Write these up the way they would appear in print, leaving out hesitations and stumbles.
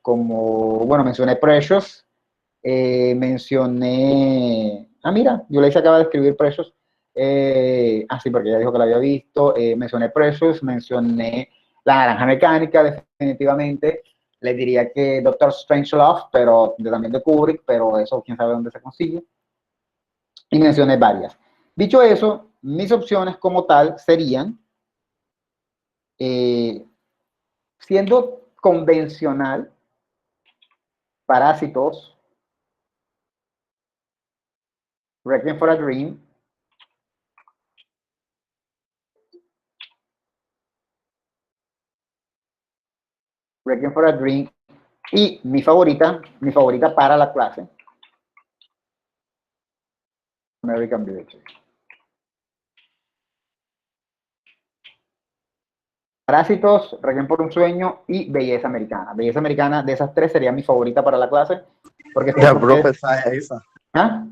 como, bueno, mencioné Precious, mira, Yulei se acaba de escribir Precious, sí, porque ella dijo que la había visto, mencioné Precious, mencioné La Naranja Mecánica, definitivamente, les diría que Doctor Strangelove, pero también de Kubrick, pero eso quién sabe dónde se consigue, y mencioné varias. Dicho eso, mis opciones como tal serían, siendo convencional, Parásitos, Requiem for a Dream, Requiem for a Dream y mi favorita para la clase, American Beauty. Parásitos, Requiem por un Sueño y Belleza Americana. Belleza Americana, de esas tres, sería mi favorita para la clase. Porque Ya, siento profe, que... esa. ¿Ah?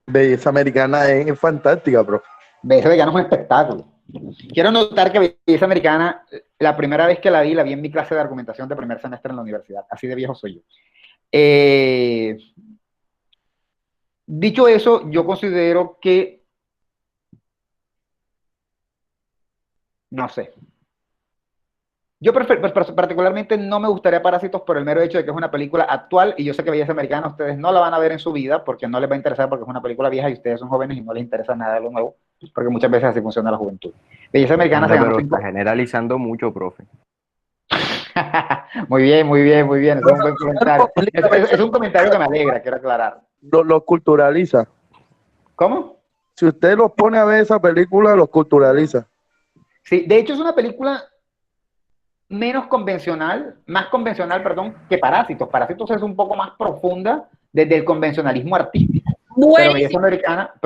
Belleza Americana es fantástica, profe. Belleza Americana es un espectáculo. Quiero notar que Belleza Americana, la primera vez que la vi en mi clase de argumentación de primer semestre en la universidad. Así de viejo soy yo. Dicho eso, yo considero que, no sé, yo particularmente no me gustaría Parásitos por el mero hecho de que es una película actual y yo sé que Belleza Americana ustedes no la van a ver en su vida porque no les va a interesar porque es una película vieja y ustedes son jóvenes y no les interesa nada de lo nuevo, porque muchas veces así funciona la juventud. Belleza Americana se Anda, ganó pero 5. está generalizando mucho, profe. Muy bien, muy bien, muy bien. Eso es un buen comentario. Es un comentario que me alegra, quiero aclarar. Los culturaliza. ¿Cómo? Si usted los pone a ver esa película, los culturaliza. Sí, de hecho es una película más convencional, perdón, que Parásitos. Parásitos es un poco más profunda desde el convencionalismo artístico. Pero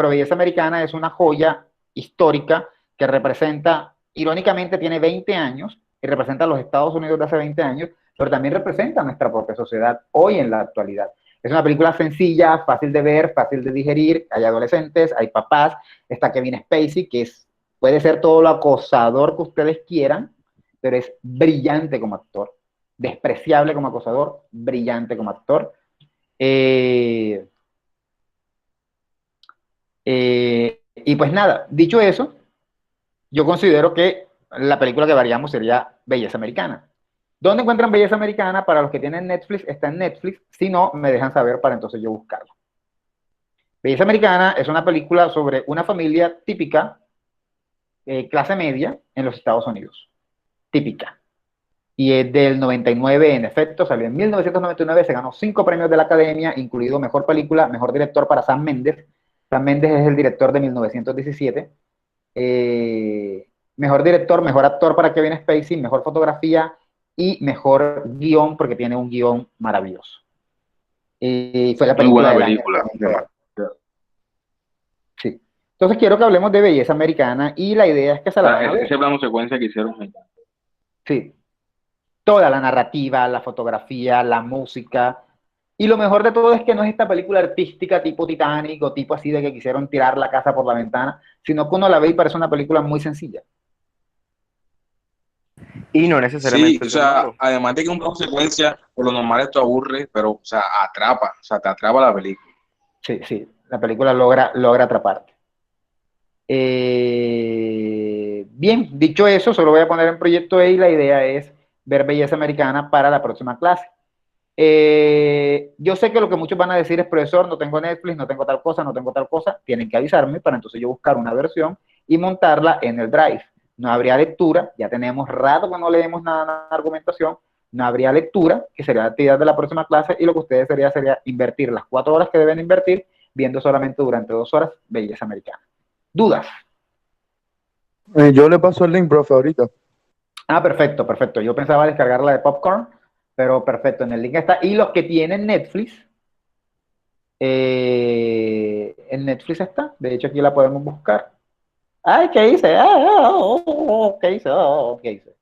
Belleza Americana es una joya histórica que representa, irónicamente tiene 20 años y representa a los Estados Unidos de hace 20 años, pero también representa a nuestra propia sociedad hoy en la actualidad. Es una película sencilla, fácil de ver, fácil de digerir, hay adolescentes, hay papás, está Kevin Spacey, puede ser todo lo acosador que ustedes quieran, pero es brillante como actor, despreciable como acosador, brillante como actor. Y pues nada, dicho eso, yo considero que la película que variamos sería Belleza Americana. ¿Dónde encuentran Belleza Americana? Para los que tienen Netflix, está en Netflix. Si no, me dejan saber para entonces yo buscarla. Belleza Americana es una película sobre una familia típica, clase media, en los Estados Unidos. Típica. Y es del 99, en efecto, salió en 1999, se ganó 5 premios de la Academia, incluido Mejor Película, Mejor Director para Sam Mendes. Sam Mendes es el director de 1917. Mejor Director, Mejor Actor para Kevin Spacey, Mejor Fotografía y Mejor Guión, porque tiene un guión maravilloso. Fue la película del año. Sí. Entonces quiero que hablemos de Belleza Americana y la idea es que se la van a ver. Ese plano secuencia que hicieron. Sí. Toda la narrativa, la fotografía, la música. Y lo mejor de todo es que no es esta película artística tipo Titanic o tipo así de que quisieron tirar la casa por la ventana, sino que uno la ve y parece una película muy sencilla. Y no necesariamente. Sí, o sea, además de que un plano secuencia, por lo normal esto aburre, pero, o sea, atrapa, o sea, te atrapa la película. Sí, sí, la película logra atraparte. Bien, dicho eso, solo voy a poner en proyecto A y la idea es ver Belleza Americana para la próxima clase. Yo sé que lo que muchos van a decir es, profesor, no tengo Netflix, no tengo tal cosa, no tengo tal cosa. Tienen que avisarme para entonces yo buscar una versión y montarla en el Drive. No habría lectura, ya tenemos rato que no leemos nada de argumentación, no habría lectura, que sería la actividad de la próxima clase, y lo que ustedes sería invertir las 4 horas que deben invertir viendo solamente durante 2 horas Belleza Americana. ¿Dudas? Yo le paso el link, profe, ahorita. Perfecto, perfecto. Yo pensaba descargarla de Popcorn, pero perfecto, en el link está. Y los que tienen Netflix, en Netflix está. De hecho, aquí la podemos buscar. Ay, ¿qué hice? ¿Qué hice? ¿Qué hice?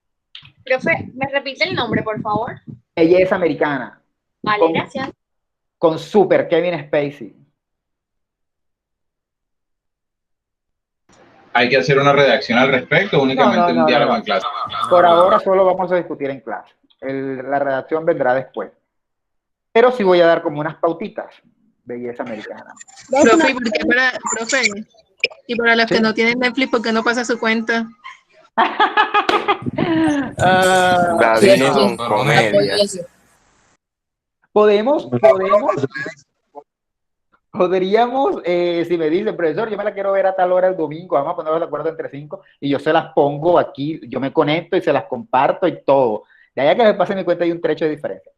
Profe, ¿me repite el nombre, por favor? Belleza Americana. Vale, gracias. Con Super Kevin Spacey. Hay que hacer una redacción al respecto, únicamente un diálogo en clase. Por ahora solo vamos a discutir en clase. La redacción vendrá después. Pero sí voy a dar como unas pautitas. Belleza americana. Profe, profe, y para los ¿Sí? que no tienen Netflix, ¿por qué no pasa su cuenta? David con comedia. Podríamos, si me dicen, profesor, yo me la quiero ver a tal hora el domingo, vamos a ponernos de acuerdo entre 5 y yo se las pongo aquí, yo me conecto y se las comparto y todo. De allá que me pase mi cuenta hay un trecho de diferencia.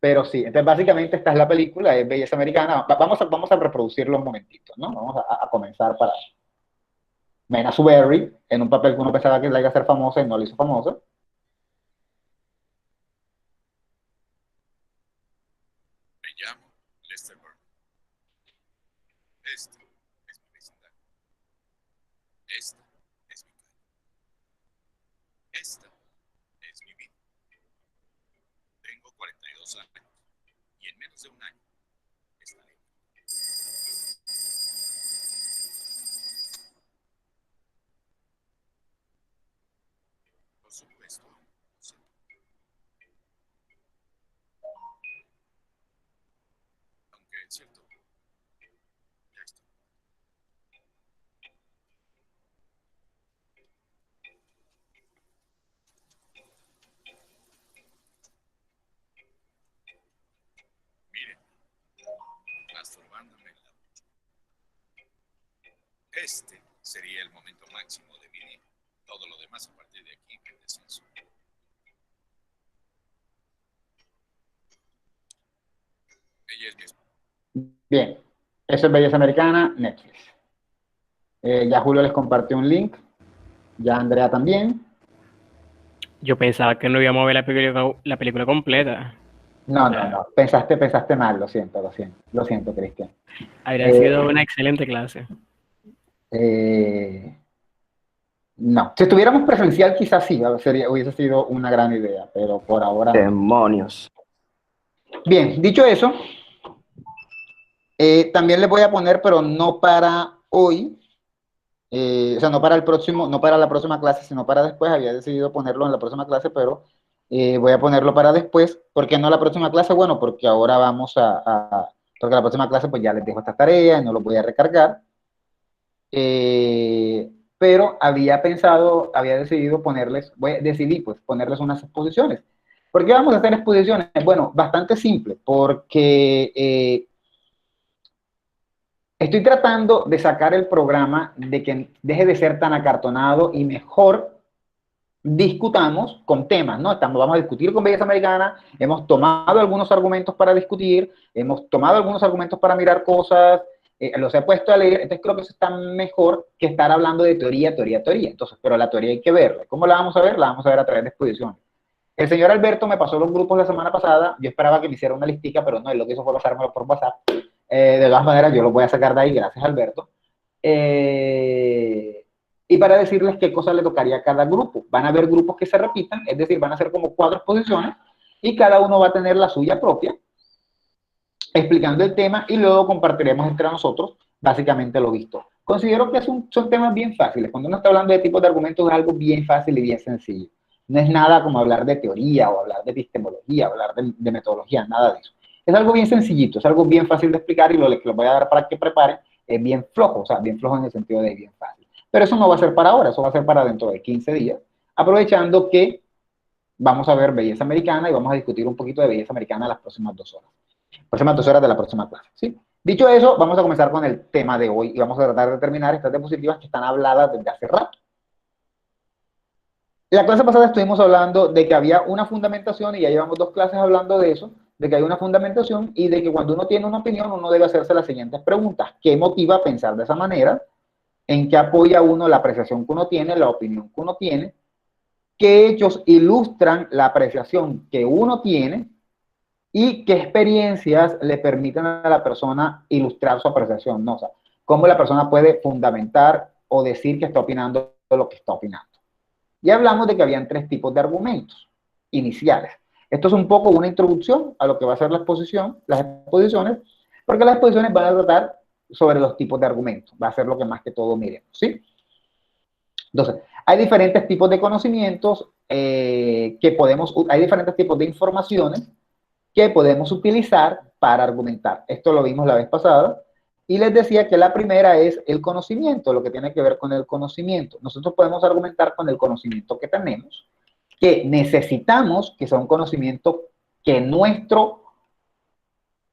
Pero sí, entonces básicamente esta es la película, es Belleza Americana. Vamos a reproducirlo un momentito, ¿no? Vamos a comenzar para Mena Suberry, en un papel que uno pensaba que la iba a hacer famosa y no la hizo famosa. Me llamo Lester Burnham. Esta es mi vecindario. Esta es mi calle. Esta es mi vida. Tengo 42 años y en menos de un año estaré. Por supuesto, sí. Aunque es cierto, ya está. Miren, masturbándome en la ducha. Este sería el momento máximo de mi día. Todo lo demás a partir de aquí es descenso. Ella es mi esposa. Bien, eso es Belleza Americana, Netflix. Ya Julio les compartió un link, ya Andrea también. Yo pensaba que no íbamos a ver la película completa. No, pensaste mal, lo siento, Cristian. Habría sido una excelente clase. No, si estuviéramos presencial quizás sí, hubiese sido una gran idea, pero por ahora no. Demonios. Bien, dicho eso, también les voy a poner, pero no para hoy, o sea, no para la próxima clase, sino para después. Había decidido ponerlo en la próxima clase, pero voy a ponerlo para después. ¿Por qué no la próxima clase? Bueno, porque ahora vamos porque la próxima clase pues ya les dejo esta tarea y no lo voy a recargar. Pero había decidido decidí ponerles unas exposiciones. ¿Por qué vamos a hacer exposiciones? Bueno, bastante simple, porque estoy tratando de sacar el programa de que deje de ser tan acartonado y mejor discutamos con temas, ¿no? Vamos a discutir con Belleza Americana, hemos tomado algunos argumentos para discutir, hemos tomado algunos argumentos para mirar cosas, los he puesto a leer, entonces creo que eso está mejor que estar hablando de teoría. Entonces, pero la teoría hay que verla. ¿Cómo la vamos a ver? La vamos a ver a través de exposiciones. El señor Alberto me pasó los grupos la semana pasada, yo esperaba que me hiciera una listica, pero no, él lo que hizo fue pasármelo por WhatsApp. De todas maneras, yo lo voy a sacar de ahí, gracias Alberto. Y para decirles qué cosa le tocaría a cada grupo. Van a haber grupos que se repitan, es decir, van a ser como 4 exposiciones, y cada uno va a tener la suya propia, explicando el tema, y luego compartiremos entre nosotros básicamente lo visto. Considero que son temas bien fáciles. Cuando uno está hablando de tipos de argumentos es algo bien fácil y bien sencillo. No es nada como hablar de teoría o hablar de epistemología, o hablar de metodología, nada de eso. Es algo bien sencillito, es algo bien fácil de explicar, y lo que les voy a dar para que preparen es bien flojo, o sea, bien flojo en el sentido de bien fácil. Pero eso no va a ser para ahora, eso va a ser para dentro de 15 días, aprovechando que vamos a ver Belleza Americana y vamos a discutir un poquito de Belleza Americana las próximas 2 horas. Próximas 2 horas de la próxima clase, ¿sí? Dicho eso, vamos a comenzar con el tema de hoy y vamos a tratar de terminar estas diapositivas que están habladas desde hace rato. La clase pasada estuvimos hablando de que había una fundamentación, y ya llevamos 2 clases hablando de eso, de que hay una fundamentación y de que cuando uno tiene una opinión, uno debe hacerse las siguientes preguntas. ¿Qué motiva a pensar de esa manera? ¿En qué apoya uno la apreciación que uno tiene, la opinión que uno tiene? ¿Qué hechos ilustran la apreciación que uno tiene? ¿Y qué experiencias le permiten a la persona ilustrar su apreciación? ¿No? O sea, ¿cómo la persona puede fundamentar o decir que está opinando lo que está opinando? Y hablamos de que habían 3 tipos de argumentos iniciales. Esto es un poco una introducción a lo que va a ser las exposiciones, porque las exposiciones van a tratar sobre los tipos de argumentos. Va a ser lo que más que todo miremos, ¿sí? Entonces, hay diferentes tipos de conocimientos hay diferentes tipos de informaciones que podemos utilizar para argumentar. Esto lo vimos la vez pasada. Y les decía que la primera es el conocimiento, lo que tiene que ver con el conocimiento. Nosotros podemos argumentar con el conocimiento que tenemos, que necesitamos, que sea un conocimiento que nuestro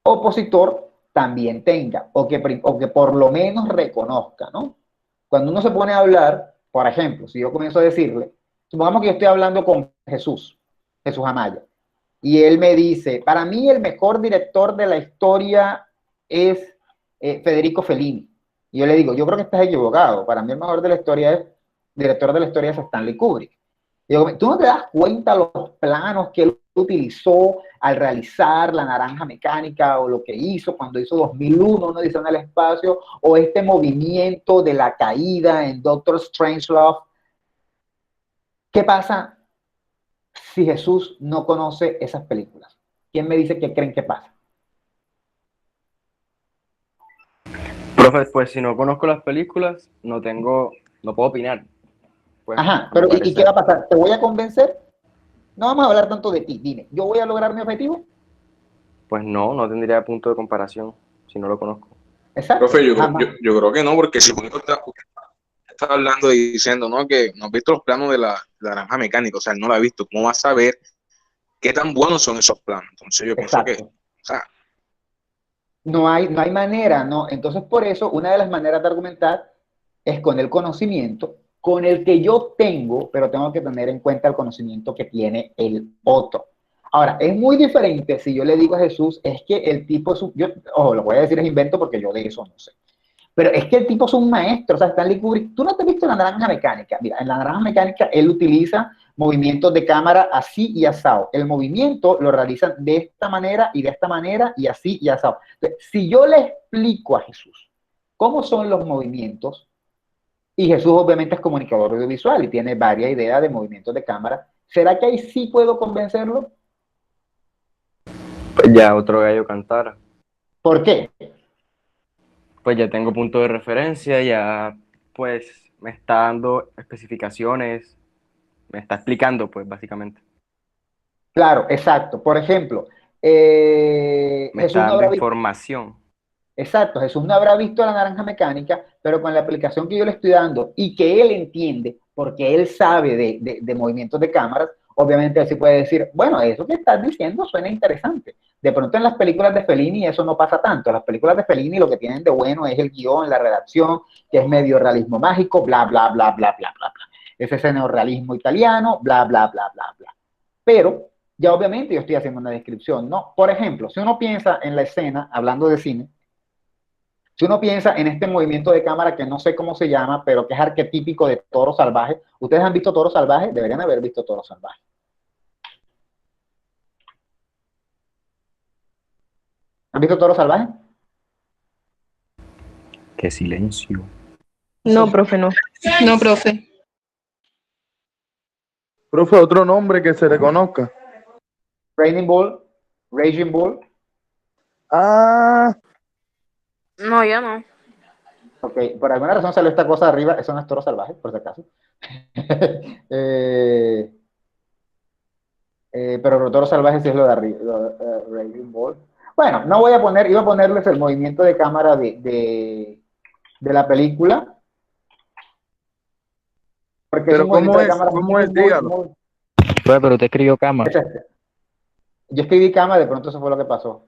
opositor también tenga, o que por lo menos reconozca, ¿no? Cuando uno se pone a hablar, por ejemplo, si yo comienzo a decirle, supongamos que yo estoy hablando con Jesús Amaya, y él me dice, para mí el mejor director de la historia es Federico Fellini. Y yo le digo, yo creo que estás equivocado, para mí el mejor director de la historia es Stanley Kubrick. Y digo, ¿tú no te das cuenta los planos que él utilizó al realizar La Naranja Mecánica, o lo que hizo cuando hizo 2001, una odisea en el espacio, o este movimiento de la caída en Doctor Strangelove? ¿Qué pasa si Jesús no conoce esas películas? ¿Quién me dice qué creen que pasa? Profe, pues si no conozco las películas, no puedo opinar. Pues, ajá, pero ¿y qué va a pasar? ¿Te voy a convencer? No vamos a hablar tanto de ti, dime, ¿yo voy a lograr mi objetivo? Pues no tendría punto de comparación si no lo conozco. Exacto. Profe, yo creo que no, porque si usted está hablando y diciendo, ¿no?, que no has visto los planos de la Naranja Mecánica, o sea, él no lo ha visto, ¿cómo va a saber qué tan buenos son esos planos? Entonces yo pienso que, o sea, no hay manera, ¿no? Entonces, por eso, una de las maneras de argumentar es con el conocimiento, con el que yo tengo, pero tengo que tener en cuenta el conocimiento que tiene el otro. Ahora, es muy diferente si yo le digo a Jesús, es que el tipo es lo voy a decir es invento porque yo de eso no sé. Pero es que el tipo es un maestro, o sea, Stanley Kubrick, tú no te has visto La Naranja Mecánica. Mira, en La Naranja Mecánica él utiliza movimientos de cámara así y asado. El movimiento lo realizan de esta manera y de esta manera y así y asado. Entonces, si yo le explico a Jesús cómo son los movimientos, y Jesús obviamente es comunicador audiovisual y tiene varias ideas de movimientos de cámara, ¿será que ahí sí puedo convencerlo? Pues ya otro gallo cantara. ¿Por qué? Pues ya tengo punto de referencia, ya pues me está dando especificaciones, me está explicando pues básicamente. Claro, exacto. Por ejemplo, Me Jesús está no dando habrá visto, información. exacto, Jesús no habrá visto La Naranja Mecánica, pero con la aplicación que yo le estoy dando y que él entiende, porque él sabe de movimientos de cámaras, obviamente él sí puede decir, bueno, eso que estás diciendo suena interesante. De pronto en las películas de Fellini eso no pasa tanto. Las películas de Fellini lo que tienen de bueno es el guión, la redacción, que es medio realismo mágico, bla, bla, bla, bla, bla, bla, bla. Es ese neorrealismo italiano, bla, bla, bla, bla, bla. Pero ya obviamente yo estoy haciendo una descripción, ¿no? Por ejemplo, si uno piensa en la escena, hablando de cine, si uno piensa en este movimiento de cámara que no sé cómo se llama, pero que es arquetípico de Toro Salvaje. ¿Ustedes han visto Toro Salvaje? Deberían haber visto Toro Salvaje. ¿Han visto Toro Salvaje? Qué silencio. No, profe, no. No, profe. Profe, otro nombre que se le conozca. Raging Bull. Ah, No, yo no. Ok, por alguna razón salió esta cosa arriba, eso no es Toro Salvaje, por si acaso. Pero Toro Salvaje sí es lo de arriba, Raging Bull. Bueno, no voy a poner, iba a ponerles el movimiento de cámara de la película. Porque pero es un movimiento ¿cómo de es? cámara ¿Cómo es? Dígalo. Pero usted escribió cama. Es este. Yo escribí cama, de pronto eso fue lo que pasó.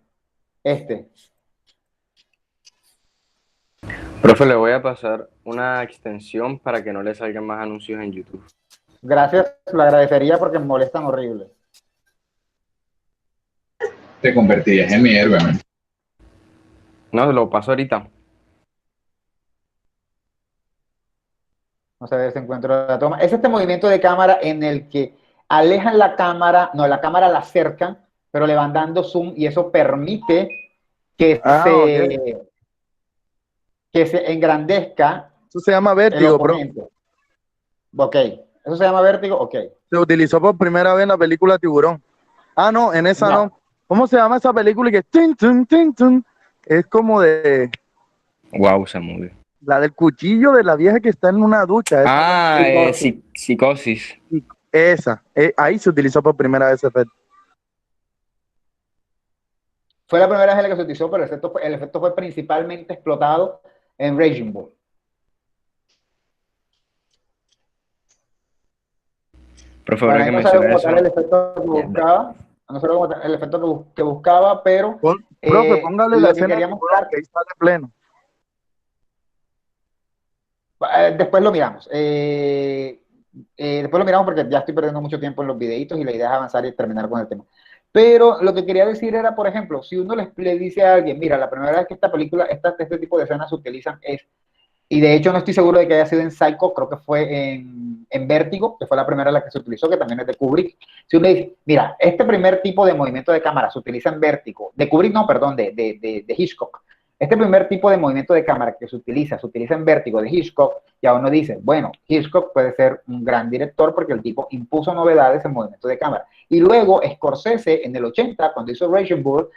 Profe, le voy a pasar una extensión para que no le salgan más anuncios en YouTube. Gracias, lo agradecería porque me molestan horrible. Te convertirías en mi héroe, man. No, lo paso ahorita. No sé si encuentro la toma. Es este movimiento de cámara en el que alejan la cámara, no, la cámara la acercan, pero le van dando zoom y eso permite que que se engrandezca. Eso se llama vértigo, bro. Ok, eso se llama vértigo, ok. Se utilizó por primera vez en la película Tiburón. Ah, no, en esa no. ¿Cómo se llama esa película? Que tin, tin, tin, tin. Es como de... Wow, se movió. La del cuchillo de la vieja que está en una ducha. Psicosis. Esa. Ahí se utilizó por primera vez ese efecto. Fue la primera vez en la que se utilizó, pero el efecto fue principalmente explotado en Raging Bull. Profe, ahora que No sabía menciona cómo eso. tal el efecto que buscaba, no sabía cómo tal el efecto que buscaba, pero Profe, póngale la lo que escena quería de mostrar, que ahí sale pleno. después lo miramos. Después lo miramos porque ya estoy perdiendo mucho tiempo en los videitos y la idea es avanzar y terminar con el tema. Pero lo que quería decir era, por ejemplo, si uno le dice a alguien, mira, la primera vez que esta película, este tipo de escenas se utilizan es, y de hecho no estoy seguro de que haya sido en Psycho, creo que fue en Vértigo, que fue la primera en la que se utilizó, que también es de Kubrick. Si uno dice, mira, este primer tipo de movimiento de cámara se utiliza en Vértigo, de Kubrick no, perdón, de Hitchcock. Este primer tipo de movimiento de cámara que se utiliza en Vértigo de Hitchcock, ya uno dice, bueno, Hitchcock puede ser un gran director porque el tipo impuso novedades en movimiento de cámara. Y luego Scorsese en el 80, cuando hizo Raging Bull,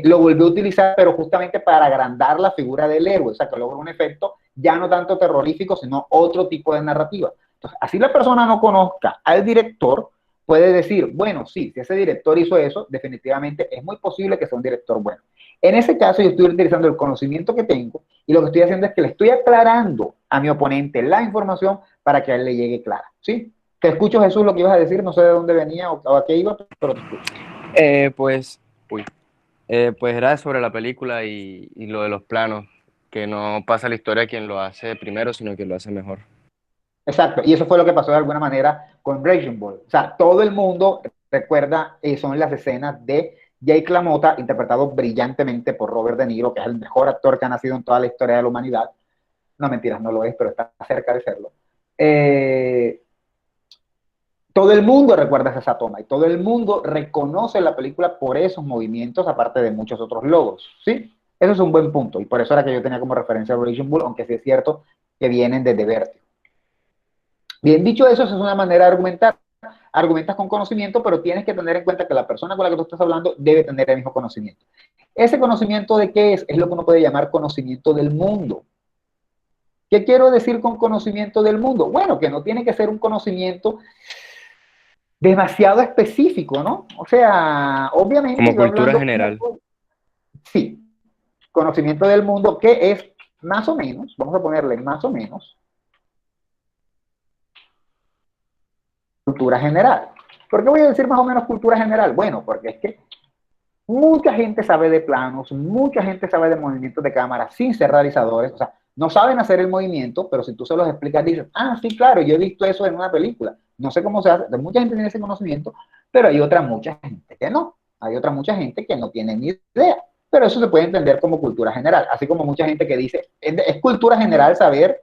lo volvió a utilizar, pero justamente para agrandar la figura del héroe, o sea, que logra un efecto ya no tanto terrorífico, sino otro tipo de narrativa. Entonces, así la persona no conozca al director, puede decir, bueno, sí, si ese director hizo eso, definitivamente es muy posible que sea un director bueno. En ese caso, yo estoy utilizando el conocimiento que tengo y lo que estoy haciendo es que le estoy aclarando a mi oponente la información para que a él le llegue clara, ¿sí? Te escucho, Jesús, lo que ibas a decir, no sé de dónde venía o a qué iba, pero te escucho. Pues era sobre la película y lo de los planos, que no pasa la historia quien lo hace primero, sino quien lo hace mejor. Exacto, y eso fue lo que pasó de alguna manera con Raging Bull. O sea, todo el mundo recuerda, son las escenas de Jake LaMotta, interpretado brillantemente por Robert De Niro, que es el mejor actor que ha nacido en toda la historia de la humanidad. No, mentiras, no lo es, pero está cerca de serlo. Todo el mundo recuerda esa toma y todo el mundo reconoce la película por esos movimientos, aparte de muchos otros logros, ¿sí? Eso es un buen punto, y por eso era que yo tenía como referencia a Raging Bull, aunque sí es cierto que vienen desde Vértigo. Bien, dicho eso, esa es una manera de argumentar. Argumentas con conocimiento, pero tienes que tener en cuenta que la persona con la que tú estás hablando debe tener el mismo conocimiento. ¿Ese conocimiento de qué es? Es lo que uno puede llamar conocimiento del mundo. ¿Qué quiero decir con conocimiento del mundo? Bueno, que no tiene que ser un conocimiento demasiado específico, ¿no? O sea, obviamente Como yo cultura hablando... general. Sí, conocimiento del mundo, que es más o menos, vamos a ponerle más o menos, cultura general. ¿Por qué voy a decir más o menos cultura general? Bueno, porque es que mucha gente sabe de planos, mucha gente sabe de movimientos de cámara sin ser realizadores, o sea, no saben hacer el movimiento, pero si tú se los explicas, dices, ah, sí, claro, yo he visto eso en una película. No sé cómo se hace, mucha gente tiene ese conocimiento, pero hay otra mucha gente que no. Hay otra mucha gente que no tiene ni idea. Pero eso se puede entender como cultura general, así como mucha gente que dice, es cultura general saber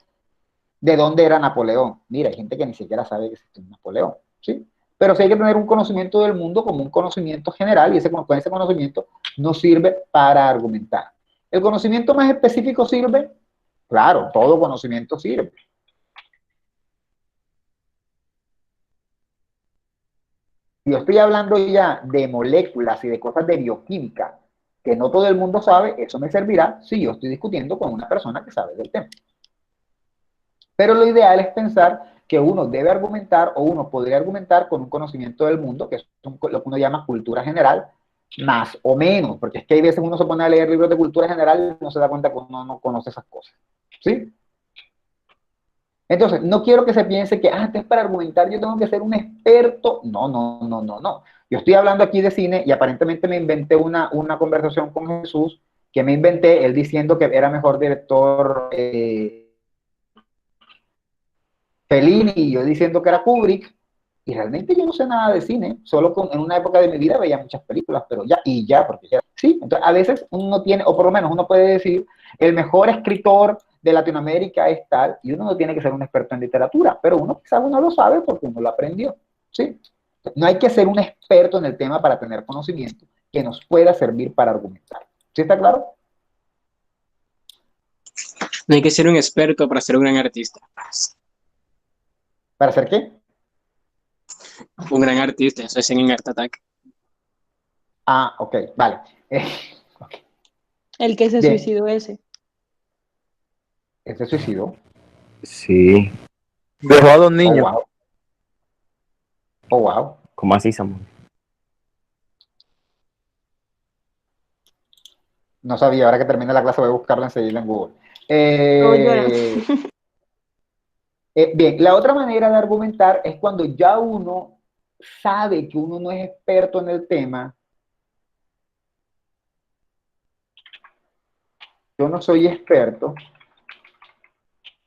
de dónde era Napoleón. Mira, hay gente que ni siquiera sabe que existe Napoleón, ¿sí? Pero sí hay que tener un conocimiento del mundo como un conocimiento general y con ese conocimiento nos sirve para argumentar. ¿El conocimiento más específico sirve? Claro, todo conocimiento sirve. Si yo estoy hablando ya de moléculas y de cosas de bioquímica que no todo el mundo sabe, eso me servirá si yo estoy discutiendo con una persona que sabe del tema. Pero lo ideal es pensar que uno debe argumentar o uno podría argumentar con un conocimiento del mundo, que es lo que uno llama cultura general, más o menos, porque es que hay veces uno se pone a leer libros de cultura general y no se da cuenta que uno no conoce esas cosas. ¿Sí? Entonces, no quiero que se piense que antes para argumentar yo tengo que ser un experto. No, no, no, no, no. Yo estoy hablando aquí de cine y aparentemente me inventé una conversación con Jesús que me inventé, él diciendo que era mejor director Fellini y yo diciendo que era Kubrick, y realmente yo no sé nada de cine, solo en una época de mi vida veía muchas películas, pero porque ya, sí, entonces a veces uno tiene, o por lo menos uno puede decir, el mejor escritor de Latinoamérica es tal, y uno no tiene que ser un experto en literatura, pero uno quizás uno lo sabe porque uno lo aprendió, ¿sí? No hay que ser un experto en el tema para tener conocimiento que nos pueda servir para argumentar. ¿Sí está claro? No hay que ser un experto para ser un gran artista. ¿Para hacer qué? Un gran artista, eso es en Art Attack. Ah, ok, vale. El que se Bien. suicidó ese. Él se suicidó. Sí. Dejó a 2 Oh, niños. wow. Oh, wow. ¿Cómo así, Samuel? No sabía, ahora que termine la clase voy a buscarlo enseguida en Google. Oye, Bien, la otra manera de argumentar es cuando ya uno sabe que uno no es experto en el tema. Yo no soy experto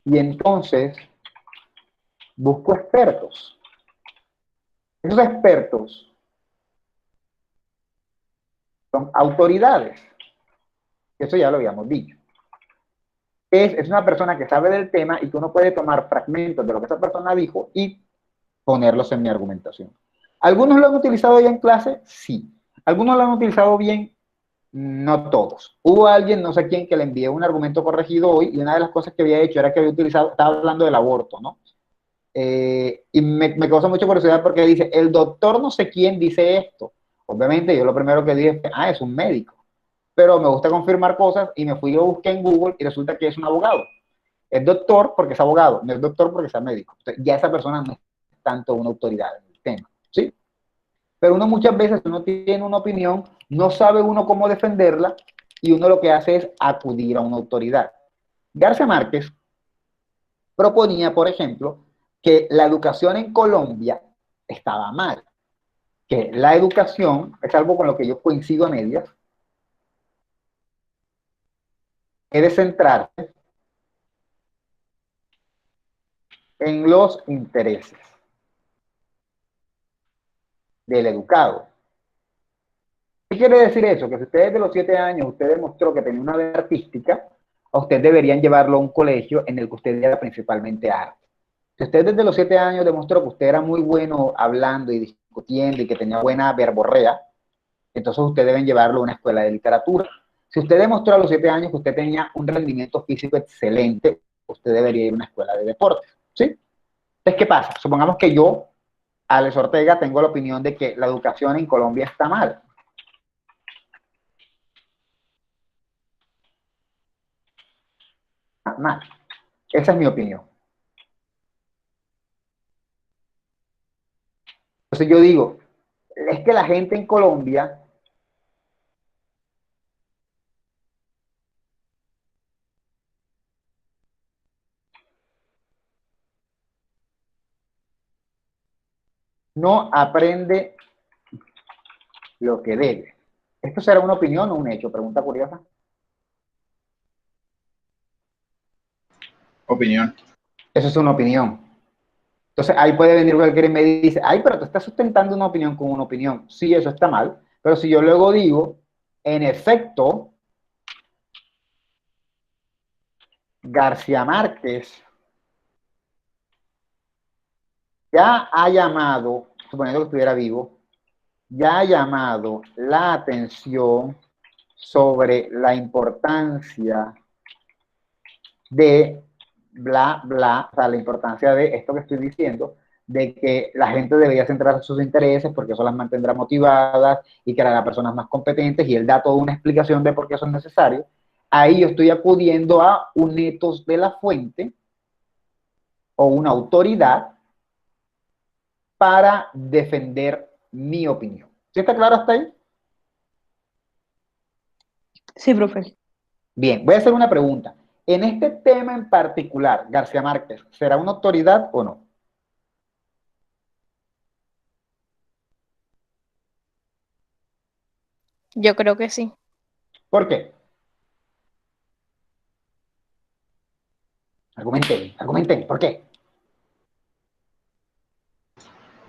y entonces busco expertos. Esos expertos son autoridades. Eso ya lo habíamos dicho. Es una persona que sabe del tema y que uno puede tomar fragmentos de lo que esa persona dijo y ponerlos en mi argumentación. ¿Algunos lo han utilizado ya en clase? Sí. ¿Algunos lo han utilizado bien? No todos. Hubo alguien, no sé quién, que le envié un argumento corregido hoy y una de las cosas que había hecho era que había utilizado, estaba hablando del aborto, ¿no? Y me causa mucha curiosidad porque dice, el doctor no sé quién dice esto. Obviamente yo lo primero que dije es un médico. Pero me gusta confirmar cosas y me fui y lo busqué en Google y resulta que es un abogado. Es doctor porque es abogado, no es doctor porque sea médico. Entonces, ya esa persona no es tanto una autoridad en el tema, ¿sí? Pero uno muchas veces, uno tiene una opinión, no sabe uno cómo defenderla y uno lo que hace es acudir a una autoridad. García Márquez proponía, por ejemplo, que la educación en Colombia estaba mal, que la educación, es algo con lo que yo coincido a medias, debe centrarse en los intereses del educado. ¿Qué quiere decir eso? Que si usted desde los 7 años usted demostró que tenía una vena artística, a usted deberían llevarlo a un colegio en el que usted diera principalmente arte. Si usted desde los 7 años demostró que usted era muy bueno hablando y discutiendo y que tenía buena verborrea, entonces usted deben llevarlo a una escuela de literatura. Si usted demostró a los 7 años que usted tenía un rendimiento físico excelente, usted debería ir a una escuela de deportes, ¿sí? Entonces, ¿qué pasa? Supongamos que yo, Alex Ortega, tengo la opinión de que la educación en Colombia está mal. Mal. Esa es mi opinión. Entonces yo digo, es que la gente en Colombia no aprende lo que debe. ¿Esto será una opinión o un hecho? Pregunta curiosa. Opinión. Eso es una opinión. Entonces ahí puede venir cualquiera y me dice, ay, pero tú estás sustentando una opinión con una opinión. Sí, eso está mal. Pero si yo luego digo, en efecto, García Márquez ya ha llamado, suponiendo que estuviera vivo, ya ha llamado la atención sobre la importancia de bla, bla, o sea, la importancia de esto que estoy diciendo, de que la gente debería centrar sus intereses porque eso las mantendrá motivadas y que harán a personas más competentes y él da toda una explicación de por qué eso es necesario. Ahí yo estoy acudiendo a un etos de la fuente o una autoridad para defender mi opinión. ¿Sí está claro hasta ahí? sí, profe. Bien, voy a hacer una pregunta. En este tema en particular, García Márquez, ¿será una autoridad o no? Yo creo que sí. ¿Por qué? Argumenten, argumenten, ¿por qué?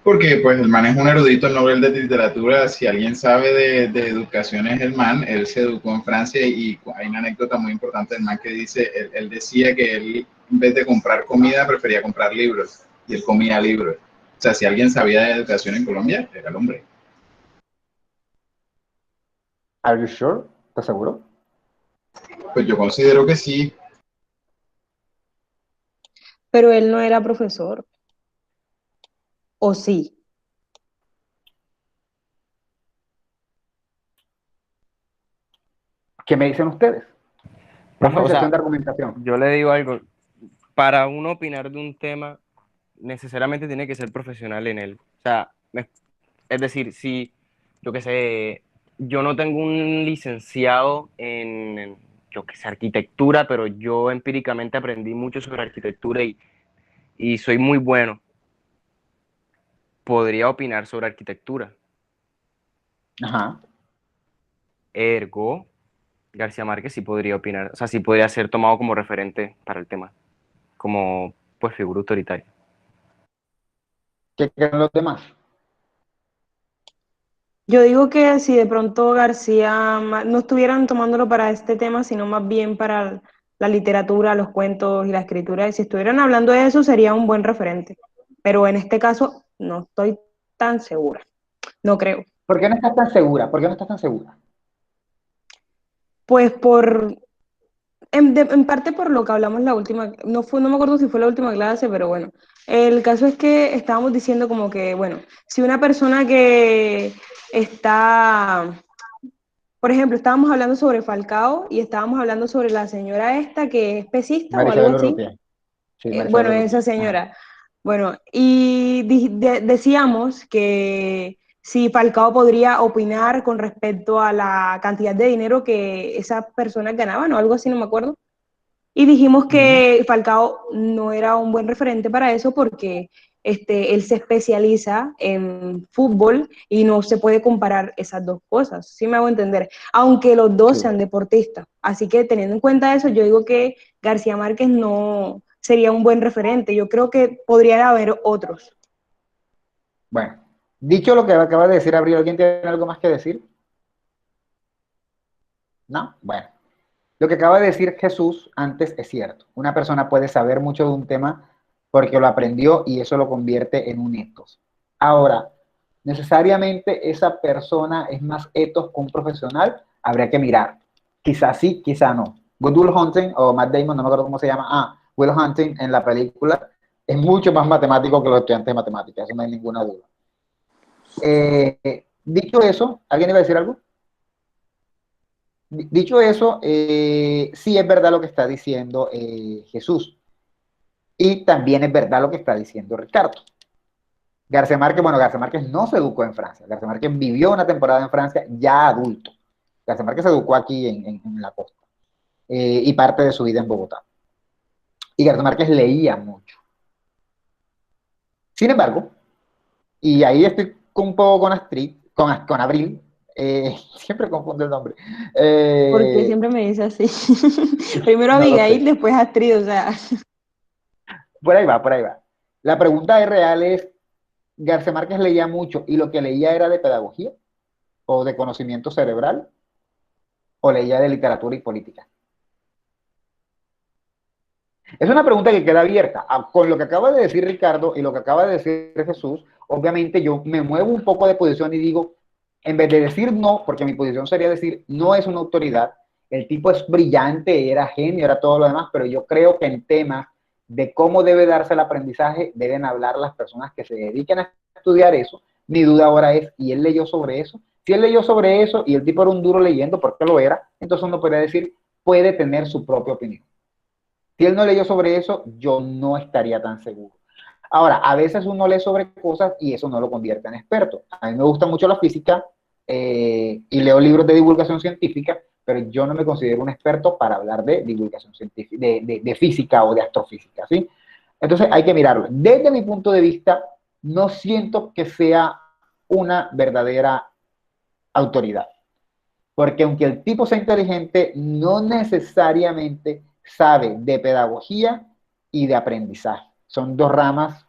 Porque pues el man es un erudito Nobel de literatura. Si alguien sabe de educación es el man. Él se educó en Francia y hay una anécdota muy importante del man que dice, él decía que él en vez de comprar comida prefería comprar libros y él comía libros. O sea, si alguien sabía de educación en Colombia, era el hombre. Are you sure? ¿Estás seguro? Pues yo considero que sí. Pero él no era profesor, ¿o sí? ¿Qué me dicen ustedes? Profe, o sea, de argumentación. yo le digo algo, para uno opinar de un tema, necesariamente tiene que ser profesional en él. O sea, es decir, si, yo qué sé, yo no tengo un licenciado yo qué sé, arquitectura, pero yo empíricamente aprendí mucho sobre arquitectura y soy muy bueno, podría opinar sobre arquitectura. Ajá. Ergo, García Márquez sí podría opinar, o sea, sí podría ser tomado como referente para el tema, como pues figura autoritaria. ¿Qué creen los demás? Yo digo que si de pronto no estuvieran tomándolo para este tema, sino más bien para la literatura, los cuentos y la escritura, y si estuvieran hablando de eso, sería un buen referente. Pero en este caso, no estoy tan segura. No creo. ¿Por qué no estás tan segura? ¿Por qué no estás tan segura? Pues en parte por lo que hablamos la última, no me acuerdo si fue la última clase, pero bueno, el caso es que estábamos diciendo como que, bueno, si una persona que está, por ejemplo, estábamos hablando sobre Falcao y estábamos hablando sobre la señora esta que es pesista o algo Marisabel así, Urrutia. Sí, Marisabel bueno, Urrutia. esa señora, bueno, y decíamos que si Falcao podría opinar con respecto a la cantidad de dinero que esas personas ganaban o algo así, no me acuerdo. Y dijimos que Falcao no era un buen referente para eso porque él se especializa en fútbol y no se puede comparar esas dos cosas, ¿sí me hago entender? Aunque los dos sean deportistas. Así que teniendo en cuenta eso, yo digo que García Márquez no sería un buen referente. Yo creo que podría haber otros. Bueno, dicho lo que acaba de decir Abril, ¿alguien tiene algo más que decir? ¿No? Bueno. Lo que acaba de decir Jesús antes es cierto. Una persona puede saber mucho de un tema porque lo aprendió y eso lo convierte en un etos. Ahora, necesariamente esa persona es más etos que un profesional, habría que mirar. Quizás sí, quizá no. Good Will Hunting o Matt Damon, no me acuerdo cómo se llama. Will Hunting en la película es mucho más matemático que los estudiantes de matemáticas, eso no hay ninguna duda. Dicho eso, ¿alguien iba a decir algo? Dicho eso, sí es verdad lo que está diciendo Jesús. Y también es verdad lo que está diciendo Ricardo. García Márquez no se educó en Francia. García Márquez vivió una temporada en Francia ya adulto. García Márquez se educó aquí en la costa. Y parte de su vida en Bogotá. Y García Márquez leía mucho. Sin embargo, y ahí estoy un poco con Astrid, con Abril, siempre confundo el nombre. Porque siempre me dice así. Primero No lo Abigail, sé. después Astrid, o sea. Por ahí va, por ahí va. La pregunta real es, ¿García Márquez leía mucho y lo que leía era de pedagogía o de conocimiento cerebral o leía de literatura y política? Es una pregunta que queda abierta. Con lo que acaba de decir Ricardo y lo que acaba de decir Jesús, obviamente yo me muevo un poco de posición y digo, en vez de decir no, porque mi posición sería decir no es una autoridad, el tipo es brillante, era genio, era todo lo demás, pero yo creo que en temas de cómo debe darse el aprendizaje deben hablar las personas que se dediquen a estudiar eso. Mi duda ahora es, ¿y él leyó sobre eso? Si él leyó sobre eso y el tipo era un duro leyendo, porque lo era, entonces uno podría decir, puede tener su propia opinión. Si él no leyó sobre eso, yo no estaría tan seguro. Ahora, a veces uno lee sobre cosas y eso no lo convierte en experto. A mí me gusta mucho la física y leo libros de divulgación científica, pero yo no me considero un experto para hablar de divulgación científica, de física o de astrofísica, ¿sí? Entonces hay que mirarlo. Desde mi punto de vista, no siento que sea una verdadera autoridad. Porque aunque el tipo sea inteligente, no necesariamente sabe de pedagogía y de aprendizaje. Son dos ramas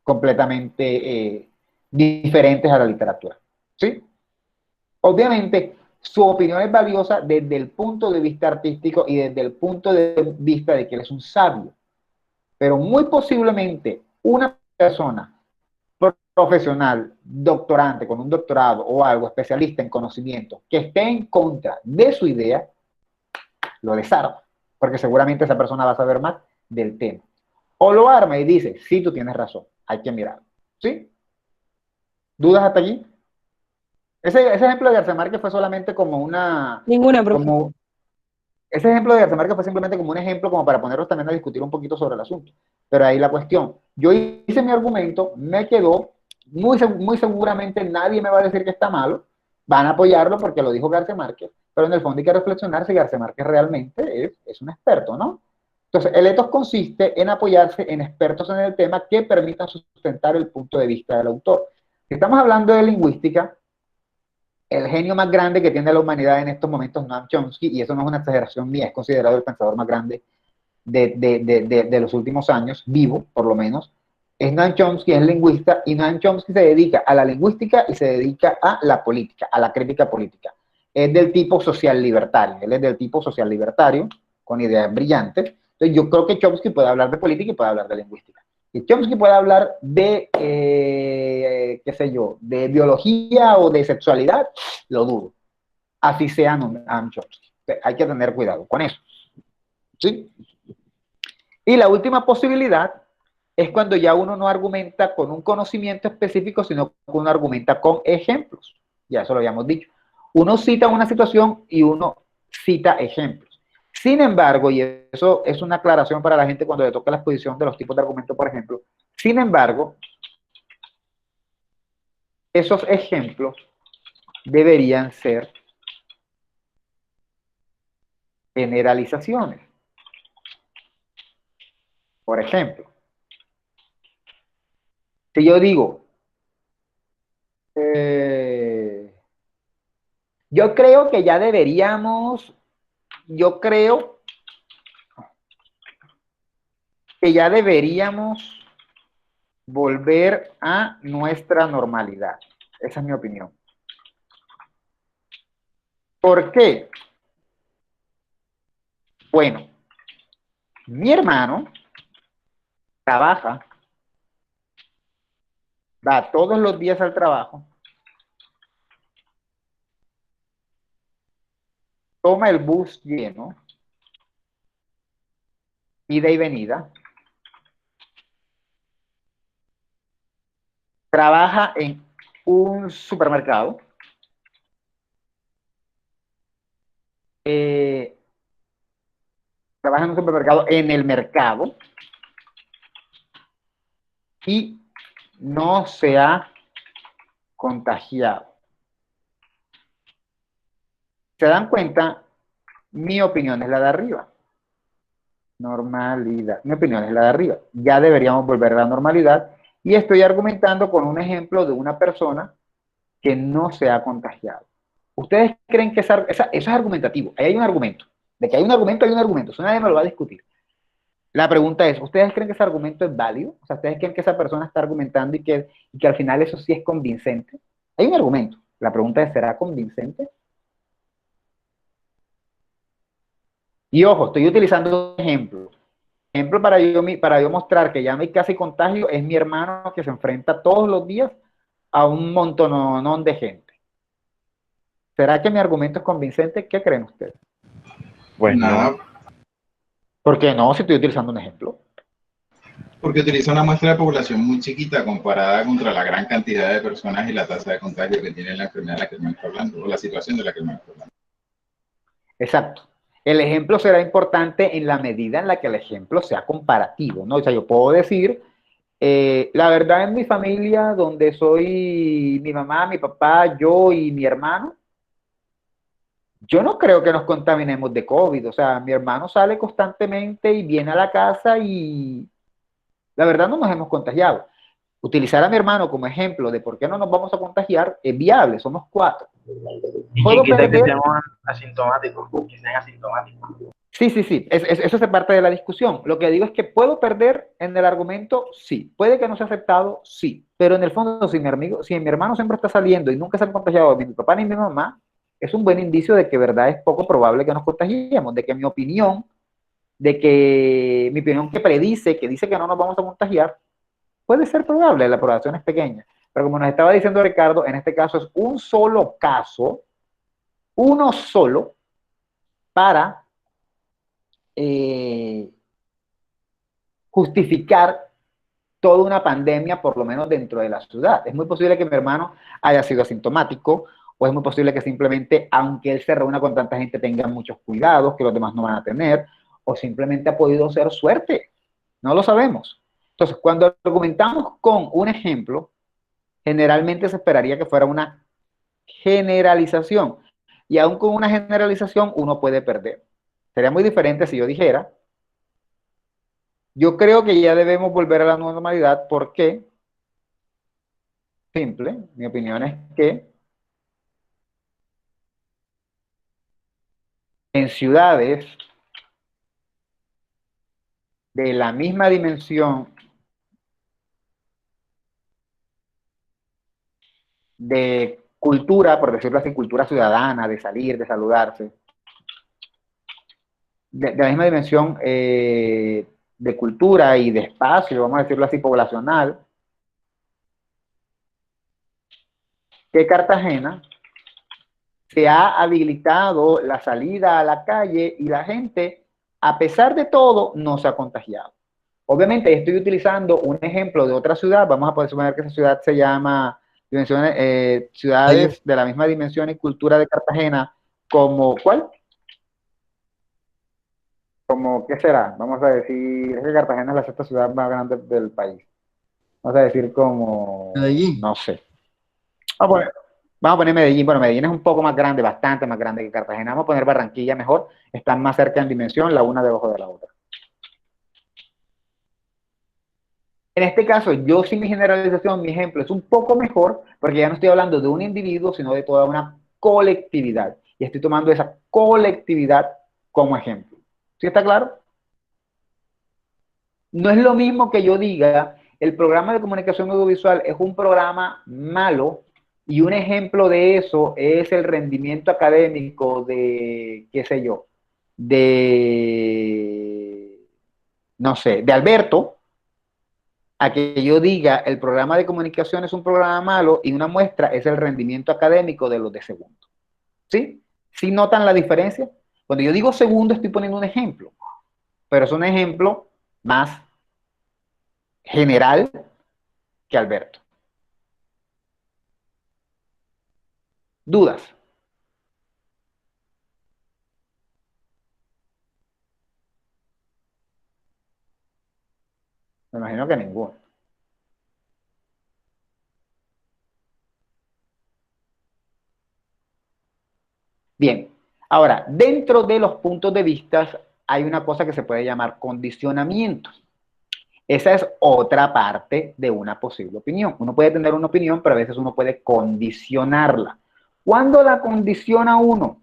completamente diferentes a la literatura. ¿Sí? Obviamente, su opinión es valiosa desde el punto de vista artístico y desde el punto de vista de que él es un sabio. Pero muy posiblemente una persona profesional, doctorante, con un doctorado o algo, especialista en conocimiento, que esté en contra de su idea, lo desarma, porque seguramente esa persona va a saber más del tema. O lo arma y dice, sí, tú tienes razón, hay que mirarlo. ¿Sí? ¿Dudas hasta allí? Ese ejemplo de García Márquez fue solamente como una... Ninguna, profe. Como, ese ejemplo de García Márquez fue simplemente como un ejemplo como para ponerlos también a discutir un poquito sobre el asunto. Pero ahí la cuestión, yo hice mi argumento, me quedó, muy seguramente nadie me va a decir que está malo, van a apoyarlo porque lo dijo García Márquez, pero en el fondo hay que reflexionar si García Márquez realmente es un experto, ¿no? Entonces, el ethos consiste en apoyarse en expertos en el tema que permitan sustentar el punto de vista del autor. Si estamos hablando de lingüística, el genio más grande que tiene la humanidad en estos momentos es Noam Chomsky, y eso no es una exageración mía, es considerado el pensador más grande de los últimos años, vivo por lo menos. Es Noam Chomsky, es lingüista, y Noam Chomsky se dedica a la lingüística y se dedica a la política, a la crítica política. Es del tipo social libertario, él es del tipo social libertario, con ideas brillantes. Entonces yo creo que Chomsky puede hablar de política y puede hablar de lingüística. Y Chomsky puede hablar de, qué sé yo, de biología o de sexualidad, lo dudo. Así sea Noam Chomsky. Hay que tener cuidado con eso. ¿Sí? Y la última posibilidad es cuando ya uno no argumenta con un conocimiento específico, sino que uno argumenta con ejemplos. Ya eso lo habíamos dicho. Uno cita una situación y uno cita ejemplos. Sin embargo, y eso es una aclaración para la gente cuando le toca la exposición de los tipos de argumentos, por ejemplo, sin embargo, esos ejemplos deberían ser generalizaciones. Por ejemplo, si yo digo, yo creo que ya deberíamos, yo creo que ya deberíamos volver a nuestra normalidad. Esa es mi opinión. ¿Por qué? Bueno, mi hermano trabaja, va todos los días al trabajo, toma el bus lleno, ida y venida, trabaja en un supermercado, trabaja en un supermercado en el mercado y no se ha contagiado. ¿Se dan cuenta? Mi opinión es la de arriba. Normalidad. Mi opinión es la de arriba. Ya deberíamos volver a la normalidad. Y estoy argumentando con un ejemplo de una persona que no se ha contagiado. ¿Ustedes creen que eso es argumentativo? Ahí hay un argumento. De que hay un argumento, hay un argumento. Eso nadie me lo va a discutir. La pregunta es, ¿ustedes creen que ese argumento es válido? O sea, ¿ustedes creen que esa persona está argumentando y que al final eso sí es convincente? Hay un argumento. La pregunta es, ¿será convincente? Y ojo, estoy utilizando un ejemplo. Ejemplo para yo mostrar que ya no hay casi contagio es mi hermano que se enfrenta todos los días a un montonón de gente. ¿Será que mi argumento es convincente? ¿Qué creen ustedes? Pues nada. ¿Por qué no? Si estoy utilizando un ejemplo. Porque utiliza una muestra de población muy chiquita comparada contra la gran cantidad de personas y la tasa de contagio que tiene la enfermedad de la que me está hablando, o la situación de la que me está hablando. Exacto. El ejemplo será importante en la medida en la que el ejemplo sea comparativo, ¿no? O sea, yo puedo decir, la verdad en mi familia, donde soy mi mamá, mi papá, yo y mi hermano, yo no creo que nos contaminemos de COVID. O sea, mi hermano sale constantemente y viene a la casa y la verdad no nos hemos contagiado. Utilizar a mi hermano como ejemplo de por qué no nos vamos a contagiar es viable, somos 4. Y quien quita que seamos asintomáticos, que sean asintomáticos. Sí, eso es parte de la discusión. Lo que digo es que puedo perder en el argumento, sí. Puede que no sea aceptado, sí. Pero en el fondo, si mi hermano siempre está saliendo y nunca se han contagiado ni mi papá ni mi mamá, es un buen indicio de que verdad es poco probable que nos contagiemos, de que mi opinión que predice, que dice que no nos vamos a contagiar, puede ser probable, la población es pequeña. Pero como nos estaba diciendo Ricardo, en este caso es un solo caso, uno solo, para justificar toda una pandemia, por lo menos dentro de la ciudad. Es muy posible que mi hermano haya sido asintomático o es muy posible que simplemente, aunque él se reúna con tanta gente, tenga muchos cuidados que los demás no van a tener, o simplemente ha podido ser suerte. No lo sabemos. Entonces, cuando argumentamos con un ejemplo, generalmente se esperaría que fuera una generalización. Y aún con una generalización, uno puede perder. Sería muy diferente si yo dijera, yo creo que ya debemos volver a la normalidad porque, simple, mi opinión es que en ciudades de la misma dimensión de cultura, por decirlo así, cultura ciudadana, de salir, de saludarse, de la misma dimensión de cultura y de espacio, vamos a decirlo así, poblacional, que Cartagena, se ha habilitado la salida a la calle y la gente, a pesar de todo, no se ha contagiado. Obviamente estoy utilizando un ejemplo de otra ciudad, vamos a poder suponer que esa ciudad se llama ciudades de la misma dimensión y cultura de Cartagena, como ¿cuál? Como, ¿qué será? Vamos a decir, es que Cartagena es la sexta ciudad más grande del país. Vamos a decir como, Medellín. no sé. Vamos a poner Medellín. Bueno, Medellín es un poco más grande, bastante más grande que Cartagena. Vamos a poner Barranquilla mejor. Están más cerca en dimensión, la una debajo de la otra. En este caso, yo sin mi generalización, mi ejemplo es un poco mejor, porque ya no estoy hablando de un individuo, sino de toda una colectividad. Y estoy tomando esa colectividad como ejemplo. ¿Sí está claro? No es lo mismo que yo diga, el programa de comunicación audiovisual es un programa malo, y un ejemplo de eso es el rendimiento académico de, qué sé yo, de, no sé, de Alberto, a que yo diga el programa de comunicación es un programa malo y una muestra es el rendimiento académico de los de segundo. ¿Sí? ¿Sí notan la diferencia? Cuando yo digo segundo estoy poniendo un ejemplo, pero es un ejemplo más general que Alberto. ¿Dudas? Me imagino que ninguno. Bien, ahora, dentro de los puntos de vista hay una cosa que se puede llamar condicionamientos. Esa es otra parte de una posible opinión. Uno puede tener una opinión, pero a veces uno puede condicionarla. ¿Cuándo la condiciona uno?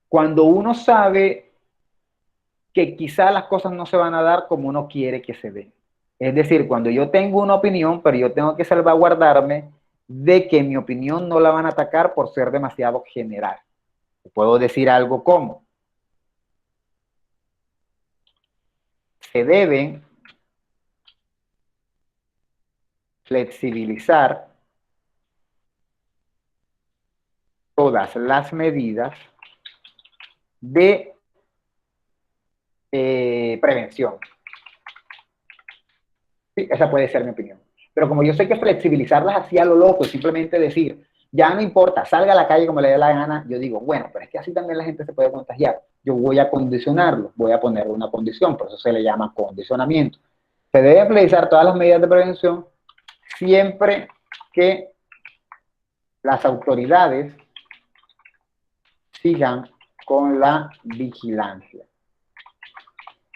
Cuando uno sabe que quizá las cosas no se van a dar como uno quiere que se den. Es decir, cuando yo tengo una opinión, pero yo tengo que salvaguardarme de que mi opinión no la van a atacar por ser demasiado general. Puedo decir algo como: se deben flexibilizar todas las medidas de prevención. Sí, esa puede ser mi opinión. Pero como yo sé que flexibilizarlas así a lo loco y simplemente decir, ya no importa, salga a la calle como le dé la gana, yo digo, bueno, pero es que así también la gente se puede contagiar. Yo voy a condicionarlo, voy a ponerle una condición, por eso se le llama condicionamiento. Se deben flexibilizar todas las medidas de prevención siempre que las autoridades sigan con la vigilancia.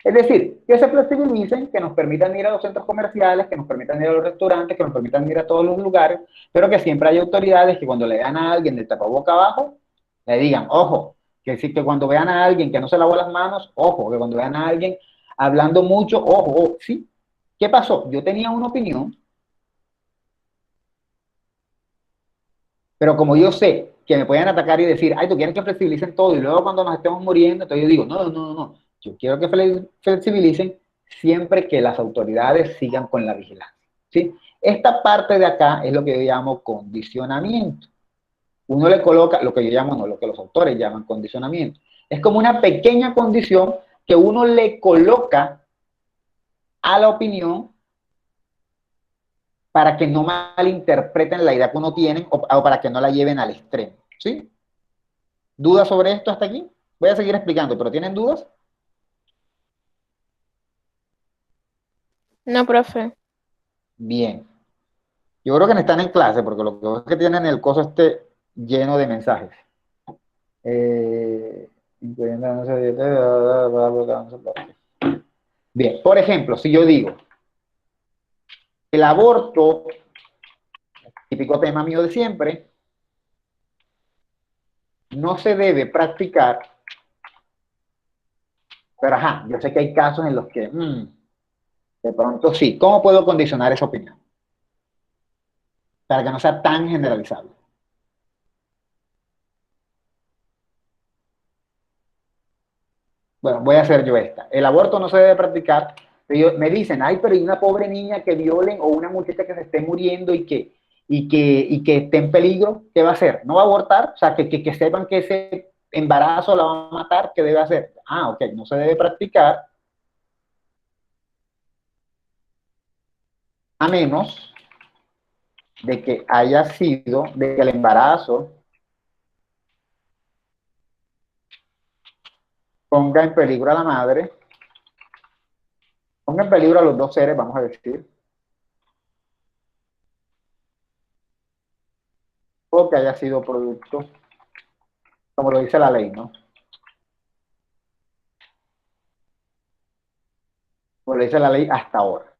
Es decir, que se flexibilicen, que nos permitan ir a los centros comerciales, que nos permitan ir a los restaurantes, que nos permitan ir a todos los lugares, pero que siempre hay autoridades que cuando le vean a alguien del tapaboca abajo, le digan, ojo, que cuando vean a alguien que no se lavó las manos, ojo, que cuando vean a alguien hablando mucho, ojo, sí. ¿Qué pasó? Yo tenía una opinión, pero como yo sé que me pueden atacar y decir, ay, tú quieres que flexibilicen todo, y luego cuando nos estemos muriendo, entonces yo digo, no. Yo quiero que flexibilicen siempre que las autoridades sigan con la vigilancia. ¿Sí? Esta parte de acá es lo que yo llamo condicionamiento. Uno le coloca, lo que yo llamo, no lo que los autores llaman condicionamiento. Es como una pequeña condición que uno le coloca a la opinión para que no malinterpreten la idea que uno tiene o para que no la lleven al extremo, ¿sí? ¿Dudas sobre esto hasta aquí? Voy a seguir explicando, pero ¿tienen dudas? No, profe. Bien. Yo creo que no están en clase, porque lo que veo es que tienen el coso este lleno de mensajes. Bien, por ejemplo, si yo digo, el aborto, típico tema mío de siempre, no se debe practicar, pero ajá, yo sé que hay casos en los que, de pronto sí. ¿Cómo puedo condicionar esa opinión? Para que no sea tan generalizable. Bueno, voy a hacer yo esta. El aborto no se debe practicar. Me dicen, ay, pero hay una pobre niña que violen o una muchacha que se esté muriendo y que esté en peligro, ¿qué va a hacer? ¿No va a abortar? O sea, que sepan que ese embarazo la va a matar, ¿qué debe hacer? Ah, ok, no se debe practicar a menos de que haya sido, de que el embarazo ponga en peligro a la madre, ponga en peligro a los dos seres, vamos a decir, o que haya sido producto, como lo dice la ley, ¿no? Como lo dice la ley hasta ahora.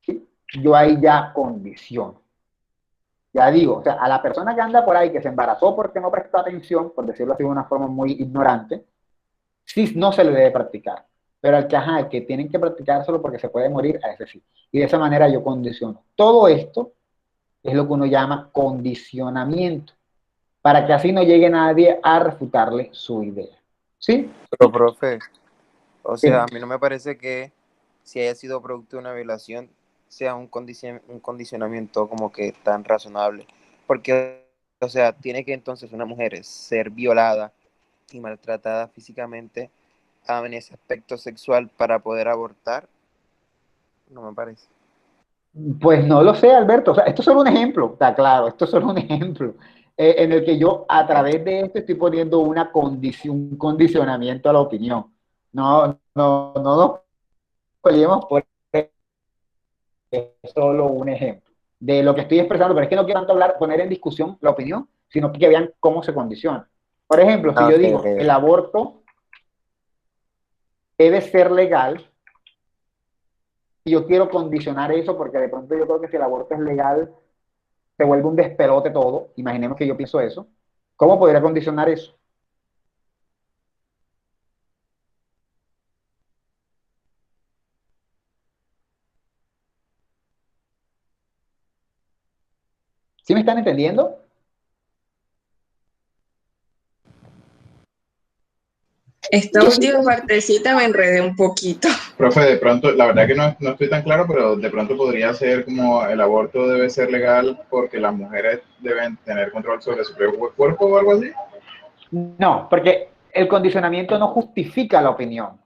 ¿Sí? Yo ahí ya condiciono. Ya digo, o sea, a la persona que anda por ahí que se embarazó porque no prestó atención, por decirlo así de una forma muy ignorante, sí no se le debe practicar. Pero al que, ajá, al que tienen que practicárselo porque se puede morir, a ese sí. Y de esa manera yo condiciono. Todo esto es lo que uno llama condicionamiento, para que así no llegue nadie a refutarle su idea. ¿Sí? Pero, profe, o Sí. sea, a mí no me parece que si haya sido producto de una violación sea un condicionamiento como que tan razonable. Porque, o sea, tiene que entonces una mujer ser violada y maltratada físicamente en ese aspecto sexual para poder abortar. No me parece. Pues no lo sé, Alberto. O sea, esto es solo un ejemplo, está claro, esto es solo un ejemplo en el que yo a través de esto estoy poniendo una condición, un condicionamiento a la opinión. No nos peleemos por es solo un ejemplo de lo que estoy expresando, pero es que no quiero tanto hablar, poner en discusión la opinión, sino que vean cómo se condiciona. Por ejemplo, si yo digo, el aborto debe ser legal, y yo quiero condicionar eso porque de pronto yo creo que si el aborto es legal, se vuelve un despelote todo. Imaginemos que yo pienso eso. ¿Cómo podría condicionar eso? ¿Sí me están entendiendo? Esta última partecita me enredé un poquito. Profe, de pronto, la verdad que no estoy tan claro, pero de pronto podría ser como el aborto debe ser legal porque las mujeres deben tener control sobre su propio cuerpo o algo así. No, porque el condicionamiento no justifica la opinión,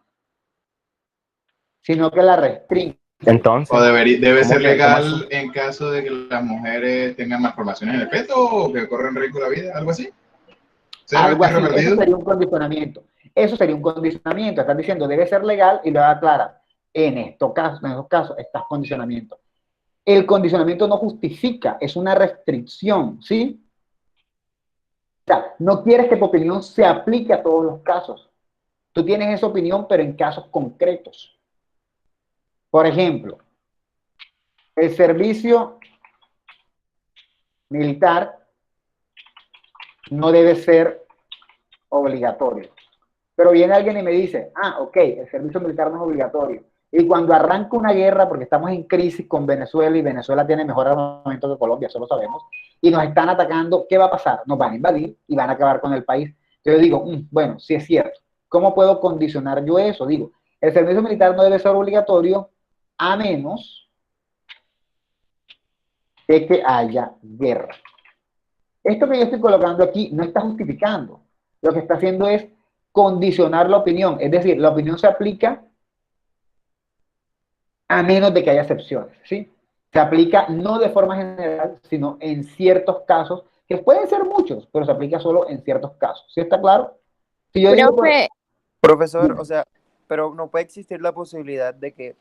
sino que la restringe. Entonces, ¿O debe ser ¿cómo legal en caso de que las mujeres tengan malformaciones en el feto o que corren riesgo de la vida? ¿Algo así? Algo así, eso sería un condicionamiento. Eso sería un condicionamiento. Están diciendo debe ser legal y luego aclara. En esos casos, estás condicionamiento. El condicionamiento no justifica, es una restricción, ¿sí? O sea, no quieres que tu opinión se aplique a todos los casos. Tú tienes esa opinión, pero en casos concretos. Por ejemplo, el servicio militar no debe ser obligatorio. Pero viene alguien y me dice, ok, el servicio militar no es obligatorio. Y cuando arranca una guerra, porque estamos en crisis con Venezuela y Venezuela tiene mejor armamento que Colombia, eso lo sabemos, y nos están atacando, ¿qué va a pasar? Nos van a invadir y van a acabar con el país. Entonces yo digo, bueno, sí es cierto. ¿Cómo puedo condicionar yo eso? Digo, el servicio militar no debe ser obligatorio a menos de que haya guerra. Esto que yo estoy colocando aquí no está justificando. Lo que está haciendo es condicionar la opinión. Es decir, la opinión se aplica a menos de que haya excepciones, ¿sí? O Se aplica no de forma general, sino en ciertos casos, que pueden ser muchos, pero se aplica solo en ciertos casos. ¿Sí está claro? Si yo digo, Profesor, o sea, pero no puede existir la posibilidad de que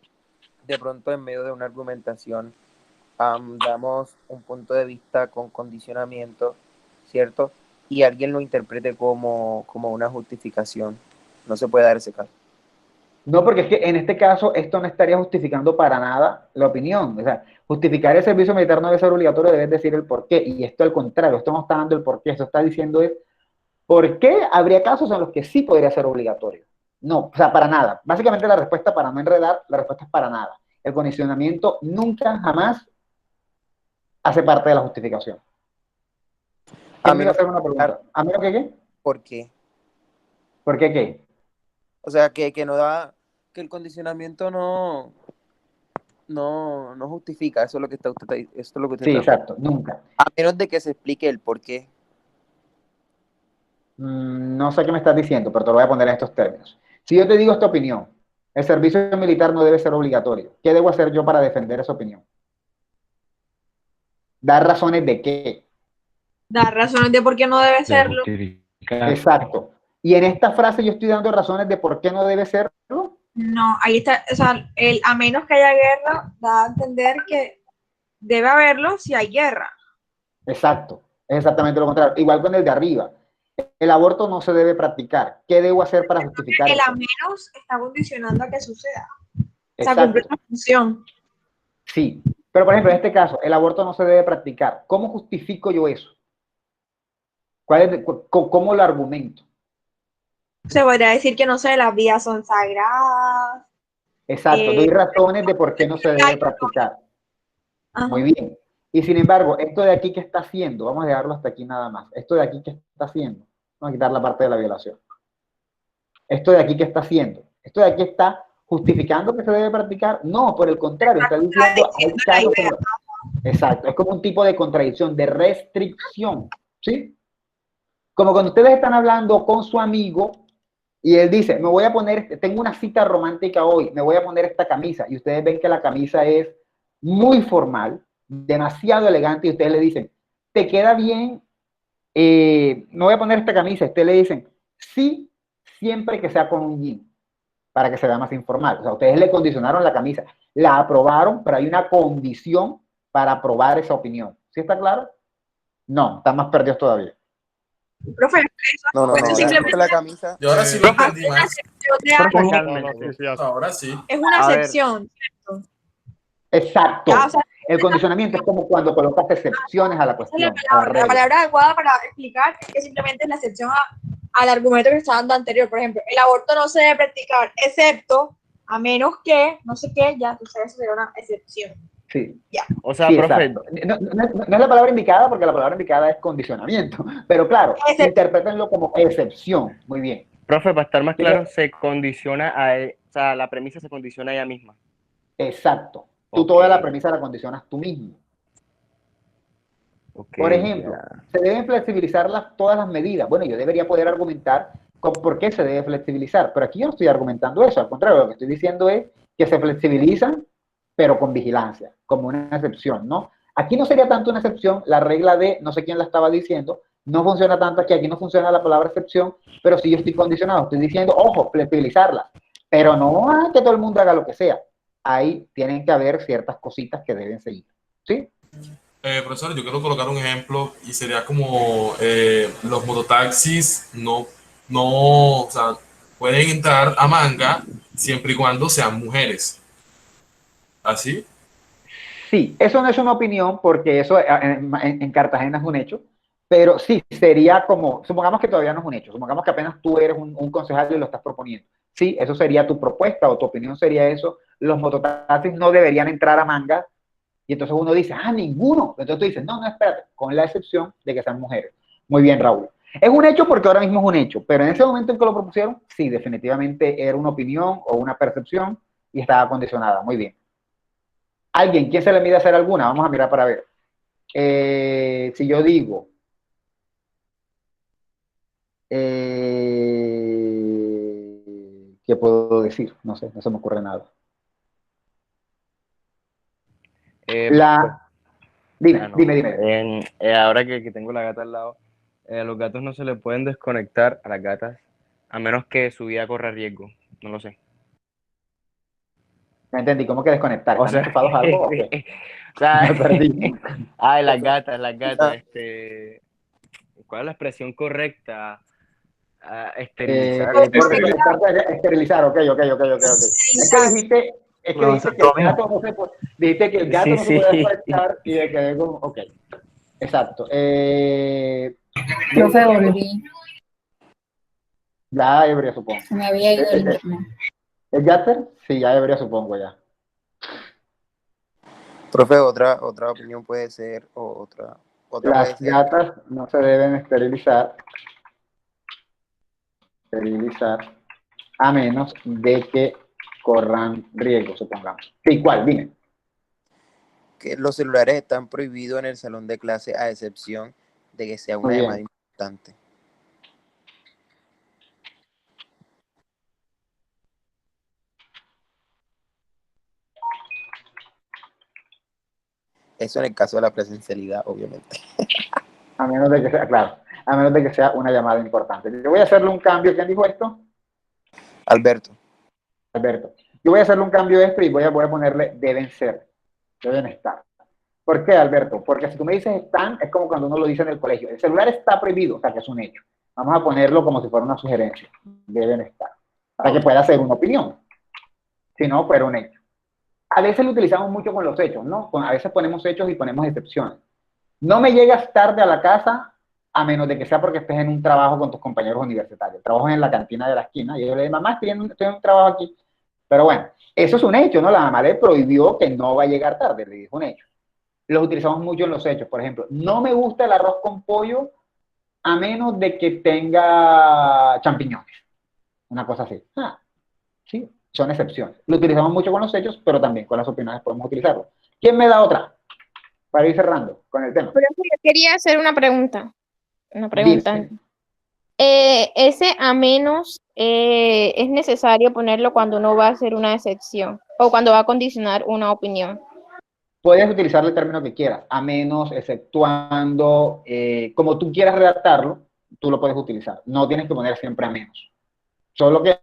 de pronto en medio de una argumentación damos un punto de vista con condicionamiento, ¿cierto? Y alguien lo interprete como una justificación. No se puede dar ese caso. no, porque es que en este caso esto no estaría justificando para nada la opinión. O sea, justificar el servicio militar no debe ser obligatorio, debes decir el por qué. Y esto al contrario, esto no está dando el por qué, esto está diciendo es por qué habría casos en los que sí podría ser obligatorio. No, o sea, para nada. Básicamente la respuesta, para no enredar, la respuesta es para nada. El condicionamiento nunca, jamás hace parte de la justificación. ¿Quién me iba a hacer una pregunta? ¿A menos que qué? ¿Por qué? ¿Por qué qué? O sea, que no da, que el condicionamiento no justifica, eso es lo que está usted, esto es lo que usted Sí, está exacto, nunca. A menos de que se explique el por qué. No sé qué me estás diciendo, pero te lo voy a poner en estos términos. Si yo te digo esta opinión, el servicio militar no debe ser obligatorio, ¿qué debo hacer yo para defender esa opinión? ¿Dar razones de qué? Dar razones de por qué no debe serlo. Exacto. Y en esta frase yo estoy dando razones de por qué no debe serlo. No, ahí está, o sea, a menos que haya guerra, da a entender que debe haberlo si hay guerra. Exacto, es exactamente lo contrario. Igual con el de arriba. El aborto no se debe practicar. ¿Qué debo hacer para justificar El eso? a menos está condicionando a que suceda. Exacto. O sea, cumple la función. Sí, pero por ejemplo, en este caso, el aborto no se debe practicar. ¿Cómo justifico yo eso? ¿Cómo lo argumento? Se podría decir que no sé, las vidas son sagradas. Exacto, doy razones de por qué no se debe practicar. Ajá. Muy bien. Y sin embargo, esto de aquí que está haciendo, vamos a dejarlo hasta aquí nada más. Esto de aquí que está haciendo, vamos a quitar la parte de la violación. Esto de aquí que está haciendo, esto de aquí está justificando que se debe practicar. No, por el contrario, está diciendo hay casos en los... Exacto, es como un tipo de contradicción, de restricción, ¿sí? Como cuando ustedes están hablando con su amigo y él dice, me voy a poner, tengo una cita romántica hoy, me voy a poner esta camisa, y ustedes ven que la camisa es muy formal, demasiado elegante, y ustedes le dicen, ¿te queda bien? Me voy a poner esta camisa, y ustedes le dicen, sí, siempre que sea con un jean, para que se vea más informal. O sea, ustedes le condicionaron la camisa, la aprobaron, pero hay una condición para aprobar esa opinión. ¿Sí está claro? No, están más perdidos todavía. Profe, No, simplemente la camisa. Yo ahora sí lo entendí más. Ahora sí. Es una excepción, ¿cierto? Exacto. Ya, o sea, el condicionamiento es como cuando colocas excepciones a la cuestión. La palabra adecuada para explicar es que simplemente es la excepción al argumento que estaba dando anterior. Por ejemplo, el aborto no se debe practicar, excepto a menos que, no sé qué, ya, tú sabes, eso sería una excepción. Sí. Ya. O sea, sí, profe. No es la palabra indicada porque la palabra indicada es condicionamiento. Pero claro, interprétenlo como excepción. Muy bien. Profe, para estar más claro, se condiciona o sea, la premisa se condiciona a ella misma. Exacto. Tú toda la premisa la condicionas tú mismo. Por ejemplo, se deben flexibilizar todas las medidas. Bueno, yo debería poder argumentar por qué se debe flexibilizar, pero aquí yo no estoy argumentando eso. Al contrario, lo que estoy diciendo es que se flexibilizan, pero con vigilancia, como una excepción, ¿no? Aquí no sería tanto una excepción, la regla de, no sé quién la estaba diciendo, no funciona tanto aquí no funciona la palabra excepción, pero si yo estoy condicionado, estoy diciendo, ojo, flexibilizarla, pero no a que todo el mundo haga lo que sea. Ahí tienen que haber ciertas cositas que deben seguir, ¿sí? Profesor, yo quiero colocar un ejemplo y sería como los mototaxis o sea, pueden entrar a manga siempre y cuando sean mujeres. ¿Así? Sí, eso no es una opinión porque eso en Cartagena es un hecho, pero sí, sería como, supongamos que todavía no es un hecho, supongamos que apenas tú eres un concejal y lo estás proponiendo. Sí, eso sería tu propuesta o tu opinión sería eso, los mototaxis no deberían entrar a manga. Y entonces uno dice, ninguno. Entonces tú dices, no, espérate, con la excepción de que sean mujeres. Muy bien, Raúl. Es un hecho porque ahora mismo es un hecho, pero en ese momento en que lo propusieron, sí, definitivamente era una opinión o una percepción y estaba condicionada. Muy bien. ¿Alguien? ¿Quién se le mide a hacer alguna? Vamos a mirar para ver. Si yo digo, ¿qué puedo decir? No sé, no se me ocurre nada. Dime, bueno, dime. Ahora que tengo la gata al lado, a los gatos no se le pueden desconectar a las gatas, a menos que su vida corra riesgo. No lo sé. No entendí, ¿cómo que desconectar? O ¿Están sea, enchufados a algo o qué? o sea, Me perdí. ay, las gatas, ¿cuál es la expresión correcta? Esterilizar. Esterilizar, ok. Es que dijiste que el gato no se puede, dijiste que el gato no se puede desconectar y de que ok. Exacto. Profe, volví. Ya ebrio, supongo. Se me había ido el internet. ¿El Yatter? Sí, ya ebrio, supongo ya. Profe, otra opinión puede ser, o otra Las puede ser. gatas no se deben esterilizar, a menos de que corran riesgo, supongamos. Sí, ¿cuál? Dime. Que los celulares están prohibidos en el salón de clase a excepción de que sea una Muy llamada bien. importante. Eso en el caso de la presencialidad, obviamente. A menos de que sea, claro, a menos de que sea una llamada importante. Yo voy a hacerle un cambio. ¿Quién dijo esto? Alberto. Yo voy a hacerle un cambio de esto y voy a ponerle deben ser, deben estar. ¿Por qué, Alberto? Porque si tú me dices están, es como cuando uno lo dice en el colegio. El celular está prohibido, o sea que es un hecho. Vamos a ponerlo como si fuera una sugerencia. Deben estar. Para que pueda ser una opinión. Si no, fuera un hecho. A veces lo utilizamos mucho con los hechos, ¿no? A veces ponemos hechos y ponemos excepciones. No me llegas tarde a la casa a menos de que sea porque estés en un trabajo con tus compañeros universitarios. Trabajo en la cantina de la esquina y yo le digo, mamá, estoy en un trabajo aquí. Pero bueno, eso es un hecho, ¿no? La mamá le prohibió que no va a llegar tarde, le dijo un hecho. Los utilizamos mucho en los hechos. Por ejemplo, no me gusta el arroz con pollo a menos de que tenga champiñones. Una cosa así. Sí, son excepciones. Lo utilizamos mucho con los hechos, pero también con las opiniones podemos utilizarlo. ¿Quién me da otra? Para ir cerrando con el tema. Pero yo quería hacer una pregunta. Dime. Ese a menos es necesario ponerlo cuando uno va a hacer una excepción o cuando va a condicionar una opinión. Puedes utilizar el término que quieras, a menos, exceptuando, como tú quieras redactarlo, tú lo puedes utilizar. No tienes que poner siempre a menos. Solo que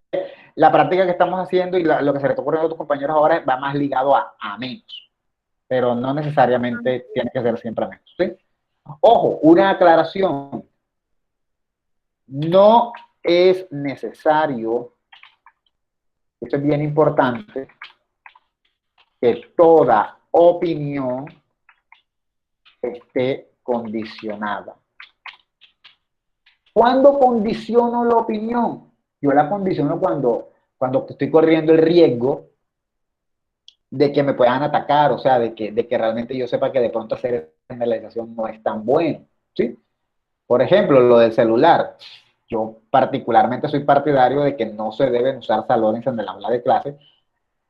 la práctica que estamos haciendo y lo que se le está ocurriendo a tus compañeros ahora va más ligado a menos. Pero no necesariamente tiene que ser siempre a menos. ¿Sí? Ojo, una aclaración. No es necesario, esto es bien importante, que toda opinión esté condicionada. ¿Cuándo condiciono la opinión? Yo la condiciono cuando estoy corriendo el riesgo de que me puedan atacar, o sea, de que realmente yo sepa que de pronto hacer generalización no es tan bueno, ¿sí? Por ejemplo, lo del celular. Yo particularmente soy partidario de que no se deben usar salones en el aula de clase,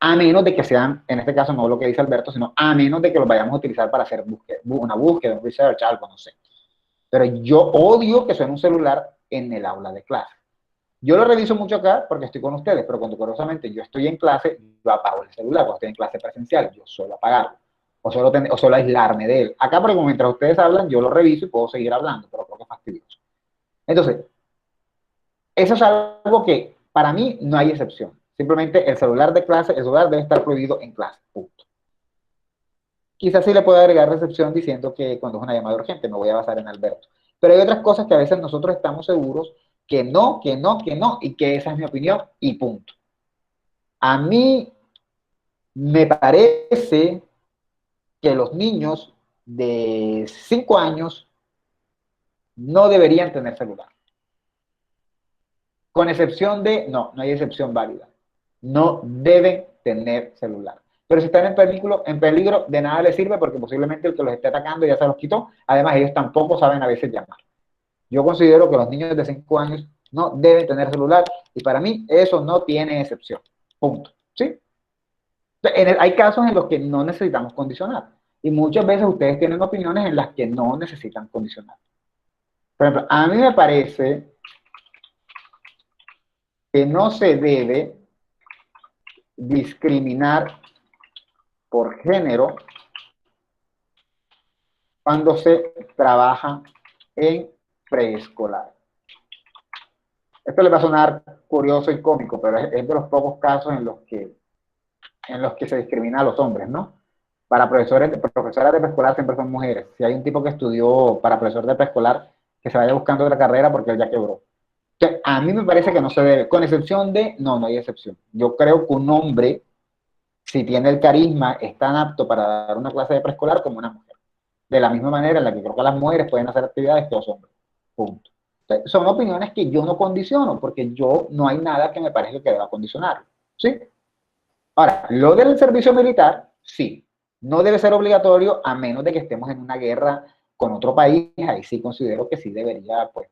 a menos de que sean, en este caso no lo que dice Alberto, sino a menos de que los vayamos a utilizar para hacer una búsqueda, un research, algo, no sé. Pero yo odio que suene un celular en el aula de clase. Yo lo reviso mucho acá porque estoy con ustedes, pero cuando curiosamente yo estoy en clase, yo apago el celular. Cuando estoy en clase presencial, yo suelo apagarlo. O solo aislarme de él. Acá, porque mientras ustedes hablan, yo lo reviso y puedo seguir hablando, pero creo que es fastidioso. Entonces, eso es algo que para mí no hay excepción. Simplemente el celular de clase, el celular debe estar prohibido en clase, punto. Quizás sí le puedo agregar recepción diciendo que cuando es una llamada urgente me voy a basar en Alberto. Pero hay otras cosas que a veces nosotros estamos seguros que no, y que esa es mi opinión y punto. A mí me parece que los niños de 5 años no deberían tener celular. Con excepción de, no hay excepción válida. No deben tener celular. Pero si están en peligro, de nada les sirve porque posiblemente el que los esté atacando ya se los quitó. Además, ellos tampoco saben a veces llamar. Yo considero que los niños de 5 años no deben tener celular y para mí eso no tiene excepción. Punto. ¿Sí? Hay casos en los que no necesitamos condicionar y muchas veces ustedes tienen opiniones en las que no necesitan condicionar. Por ejemplo, a mí me parece que no se debe discriminar por género cuando se trabaja en preescolar. Esto le va a sonar curioso y cómico, pero es de los pocos casos en los que se discrimina a los hombres, ¿no? Para profesoras de preescolar siempre son mujeres. Si hay un tipo que estudió para profesor de preescolar, que se vaya buscando otra carrera porque él ya quebró. Entonces, a mí me parece que no se debe, con excepción de, no hay excepción. Yo creo que un hombre, si tiene el carisma, es tan apto para dar una clase de preescolar como una mujer. De la misma manera en la que creo que las mujeres pueden hacer actividades que los hombres. Punto. Entonces, son opiniones que yo no condiciono, porque yo no hay nada que me parezca que deba condicionar. ¿Sí? Ahora, lo del servicio militar, sí. No debe ser obligatorio a menos de que estemos en una guerra con otro país. Ahí sí considero que sí debería, pues,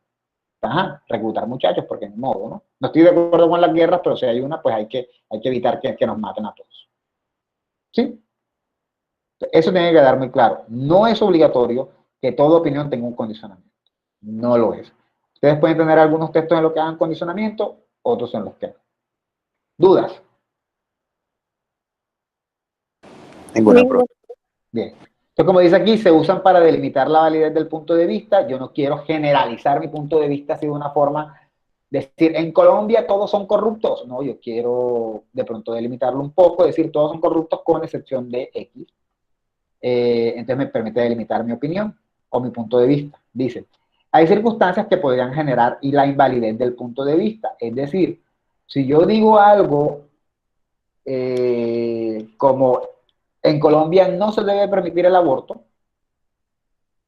reclutar muchachos, porque ni modo, ¿no? No estoy de acuerdo con las guerras, pero si hay una, pues hay que evitar que nos maten a todos. ¿Sí? Eso tiene que quedar muy claro. No es obligatorio que toda opinión tenga un condicionamiento. No lo es. Ustedes pueden tener algunos textos en los que hagan condicionamiento, otros en los que no. ¿Dudas? Ninguna, profe. Bien. Entonces, como dice aquí, se usan para delimitar la validez del punto de vista. Yo no quiero generalizar mi punto de vista así de una forma, decir, en Colombia todos son corruptos. No, yo quiero de pronto delimitarlo un poco, decir, todos son corruptos con excepción de X. Entonces me permite delimitar mi opinión o mi punto de vista. Dice, hay circunstancias que podrían generar y la invalidez del punto de vista. Es decir, si yo digo algo como en Colombia no se debe permitir el aborto,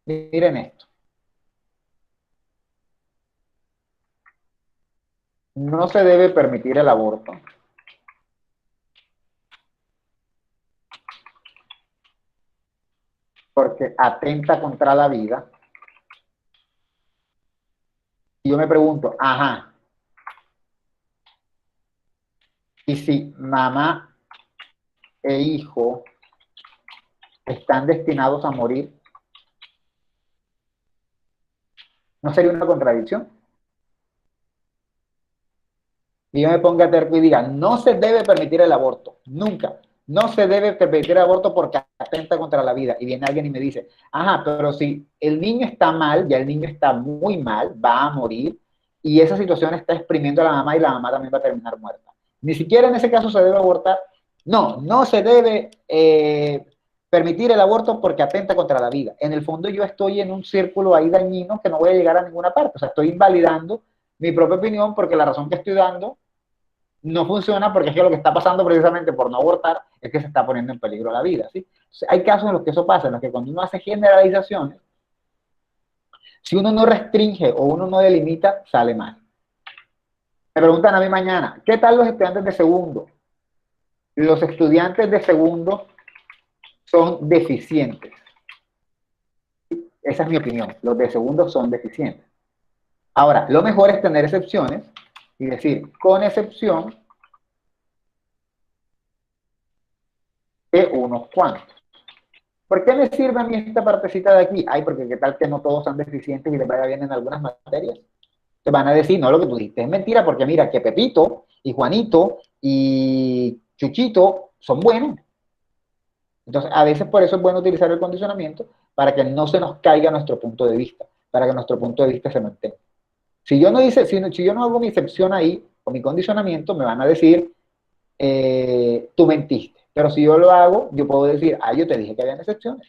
miren esto. No se debe permitir el aborto porque atenta contra la vida. Y yo me pregunto, ajá, y si mamá e hijo están destinados a morir, ¿no sería una contradicción? Y yo me ponga terco y diga, no se debe permitir el aborto, nunca. No se debe permitir el aborto porque atenta contra la vida. Y viene alguien y me dice, ajá, pero si el niño está mal, ya el niño está muy mal, va a morir, y esa situación está exprimiendo a la mamá y la mamá también va a terminar muerta. Ni siquiera en ese caso se debe abortar. No se debe permitir el aborto porque atenta contra la vida. En el fondo yo estoy en un círculo ahí dañino que no voy a llegar a ninguna parte. O sea, estoy invalidando mi propia opinión porque la razón que estoy dando no funciona, porque es que lo que está pasando precisamente por no abortar es que se está poniendo en peligro la vida, ¿sí? O sea, hay casos en los que eso pasa, en los que cuando uno hace generalizaciones, si uno no restringe o uno no delimita, sale mal. Me preguntan a mí mañana, ¿qué tal los estudiantes de segundo? Los estudiantes de segundo son deficientes. Esa es mi opinión, los de segundo son deficientes. Ahora, lo mejor es tener excepciones y decir, con excepción de unos cuantos. ¿Por qué me sirve a mí esta partecita de aquí? Ay, porque qué tal que no todos son deficientes y les vaya bien en algunas materias. Te van a decir, no, lo que tú dijiste es mentira, porque mira que Pepito y Juanito y Chuchito son buenos. Entonces, a veces por eso es bueno utilizar el condicionamiento para que no se nos caiga nuestro punto de vista, para que nuestro punto de vista se mantenga. Si yo no hago mi excepción ahí, o mi condicionamiento, me van a decir, tú mentiste. Pero si yo lo hago, yo puedo decir, yo te dije que habían excepciones.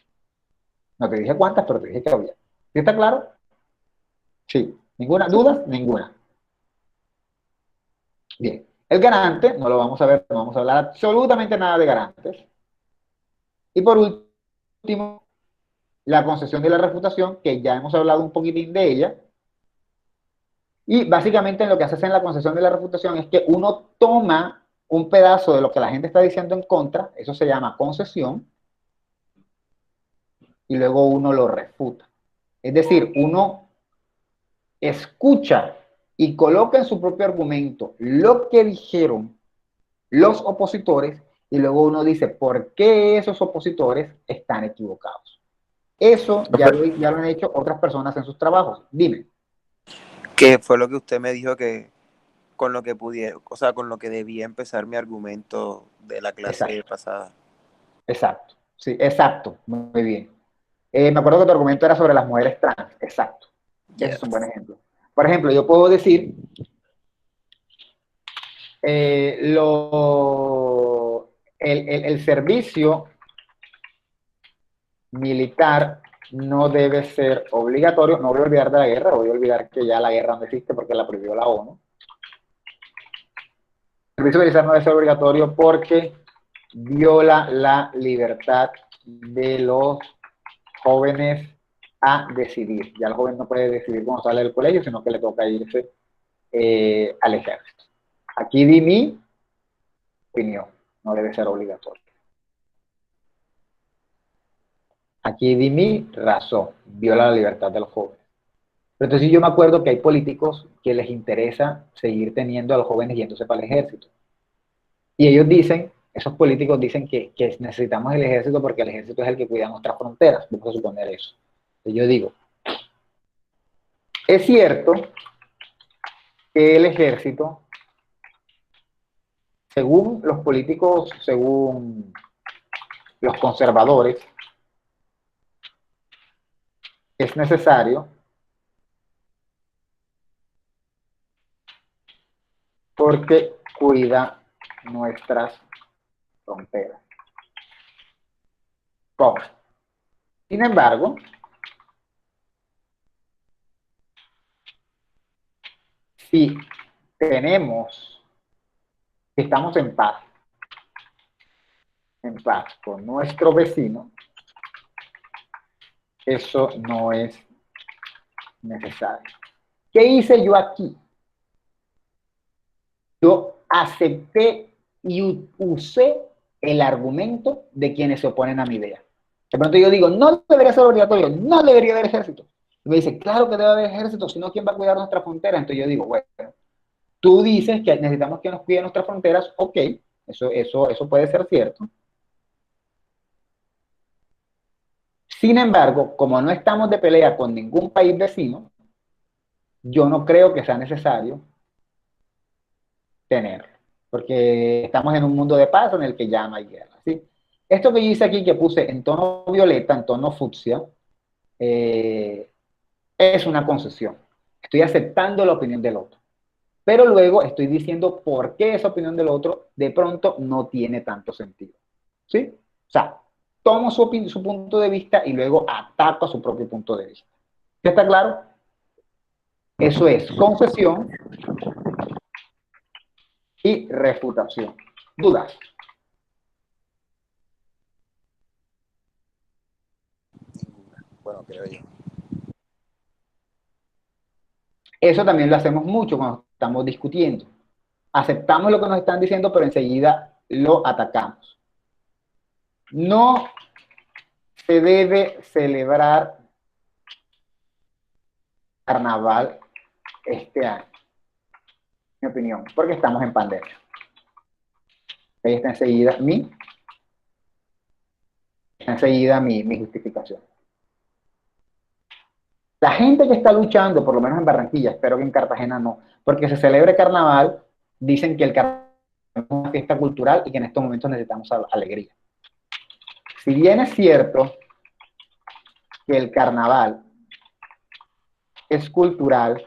No te dije cuántas, pero te dije que había. ¿Sí está claro? Sí. ¿Ninguna duda? Ninguna. Bien. El garante, no lo vamos a ver, no vamos a hablar absolutamente nada de garantes. Y por último, la concesión y la refutación, que ya hemos hablado un poquitín de ella. Y básicamente lo que hace en la concesión y la refutación es que uno toma un pedazo de lo que la gente está diciendo en contra, eso se llama concesión, y luego uno lo refuta. Es decir, uno escucha y coloca en su propio argumento lo que dijeron los opositores, y luego uno dice por qué esos opositores están equivocados. Eso ya lo han hecho otras personas en sus trabajos. Dime. ¿Qué fue lo que usted me dijo que con lo que pudiera, o sea, con lo que debía empezar mi argumento de la clase pasada? Exacto, sí, exacto, muy bien. Me acuerdo que tu argumento era sobre las mujeres trans, exacto. Ese es un buen ejemplo. Por ejemplo, yo puedo decir, el servicio militar no debe ser obligatorio. No voy a olvidar de la guerra, voy a olvidar que ya la guerra no existe porque la prohibió la ONU. El servicio militar no debe ser obligatorio porque viola la libertad de los jóvenes a decidir. Ya el joven no puede decidir cuando sale del colegio, sino que le toca irse al ejército. Aquí di mi opinión, no debe ser obligatorio. Aquí di mi razón, viola la libertad de los jóvenes. Pero entonces yo me acuerdo que hay políticos que les interesa seguir teniendo a los jóvenes yéndose para el ejército. Y ellos dicen, esos políticos dicen que necesitamos el ejército porque el ejército es el que cuida nuestras fronteras. Vamos a suponer eso. Entonces yo digo, es cierto que el ejército, según los políticos, según los conservadores, es necesario porque cuida nuestras fronteras. Sin embargo, si estamos en paz con nuestro vecino, eso no es necesario. ¿Qué hice yo aquí? Yo acepté y usé el argumento de quienes se oponen a mi idea. De pronto yo digo, no debería ser obligatorio, no debería haber ejército. Y me dice, claro que debe haber ejército, si no, ¿quién va a cuidar nuestras fronteras? Entonces yo digo, bueno, tú dices que necesitamos que nos cuiden nuestras fronteras, ok, eso puede ser cierto. Sin embargo, como no estamos de pelea con ningún país vecino, yo no creo que sea necesario tenerlo, porque estamos en un mundo de paz en el que ya no hay guerra, ¿sí? Esto que yo hice aquí, que puse en tono violeta, en tono fucsia, es una concesión. Estoy aceptando la opinión del otro. Pero luego estoy diciendo por qué esa opinión del otro de pronto no tiene tanto sentido. ¿Sí? O sea, tomo su punto de vista y luego ataco a su propio punto de vista. ¿Sí está claro? Eso es concesión y refutación. ¿Dudas? Bueno, creo yo. Eso también lo hacemos mucho cuando estamos discutiendo. Aceptamos lo que nos están diciendo, pero enseguida lo atacamos. No se debe celebrar carnaval este año, mi opinión, porque estamos en pandemia. Ahí está enseguida mi justificación. La gente que está luchando, por lo menos en Barranquilla, espero que en Cartagena no, porque se celebre carnaval, dicen que el carnaval es una fiesta cultural y que en estos momentos necesitamos alegría. Si bien es cierto que el carnaval es cultural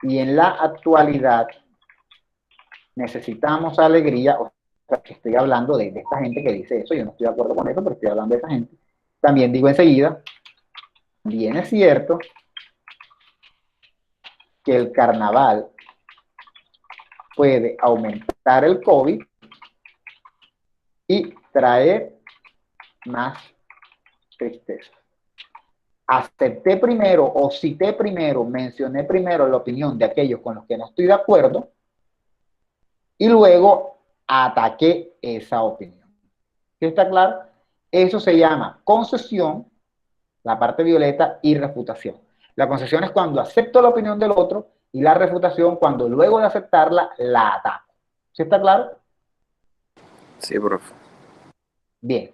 y en la actualidad necesitamos alegría, o sea, que estoy hablando de esta gente que dice eso, yo no estoy de acuerdo con eso, pero estoy hablando de esa gente. También digo enseguida, bien es cierto que el carnaval puede aumentar el COVID y traer más tristeza. Acepté primero o cité primero, mencioné primero la opinión de aquellos con los que no estoy de acuerdo y luego ataqué esa opinión. ¿Sí está claro? Eso se llama concesión, la parte violeta, y refutación. La concesión es cuando acepto la opinión del otro y la refutación cuando luego de aceptarla la ataco. ¿Sí está claro? Sí, profe. Bien.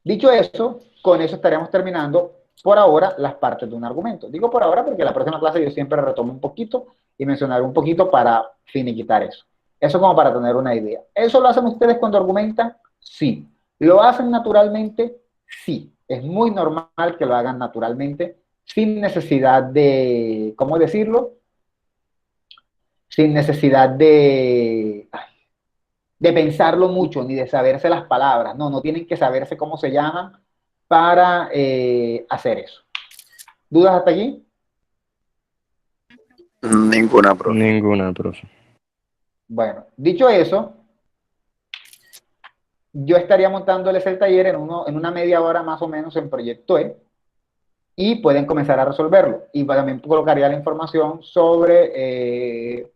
Dicho eso, con eso estaríamos terminando por ahora las partes de un argumento. Digo por ahora porque la próxima clase yo siempre retomo un poquito y mencionaré un poquito para finiquitar eso. Eso como para tener una idea. ¿Eso lo hacen ustedes cuando argumentan? Sí. ¿Lo hacen naturalmente? Sí. Es muy normal que lo hagan naturalmente, sin necesidad de, ¿cómo decirlo? Sin necesidad de pensarlo mucho, ni de saberse las palabras. No, no tienen que saberse cómo se llaman para hacer eso. ¿Dudas hasta allí? Ninguna, profe. Ninguna, profe. Bueno, dicho eso, yo estaría montándoles el taller en una media hora más o menos en Proyecto E, y pueden comenzar a resolverlo. Y también colocaría la información sobre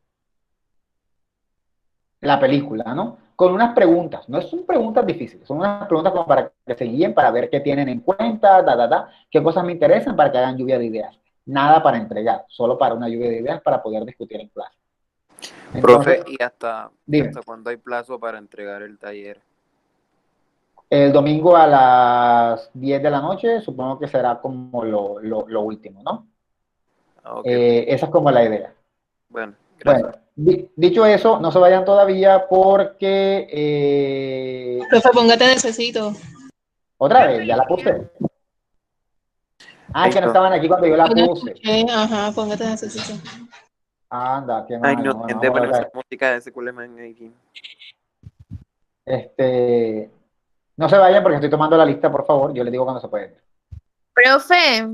la película, ¿no? Con unas preguntas. No son preguntas difíciles, son unas preguntas como para que se guíen, para ver qué tienen en cuenta, qué cosas me interesan, para que hagan lluvia de ideas. Nada para entregar, solo para una lluvia de ideas para poder discutir en clase. Entonces, Profe, ¿y hasta cuándo hay plazo para entregar el taller? El domingo a las 10 de la noche, supongo que será como lo último, ¿no? Okay. Esa es como la idea. Bueno, gracias. Bueno, dicho eso, no se vayan todavía porque... Profe, póngate necesito. Otra vez, ya la puse. Ah, es que no estaban aquí cuando yo la puse. Ajá, póngate necesito. Anda, qué Ay, malo. no, Bueno, de vamos a poner ver. esa música de ese culeman aquí. No se vayan porque estoy tomando la lista, por favor. Yo les digo cuando se puede. Profe,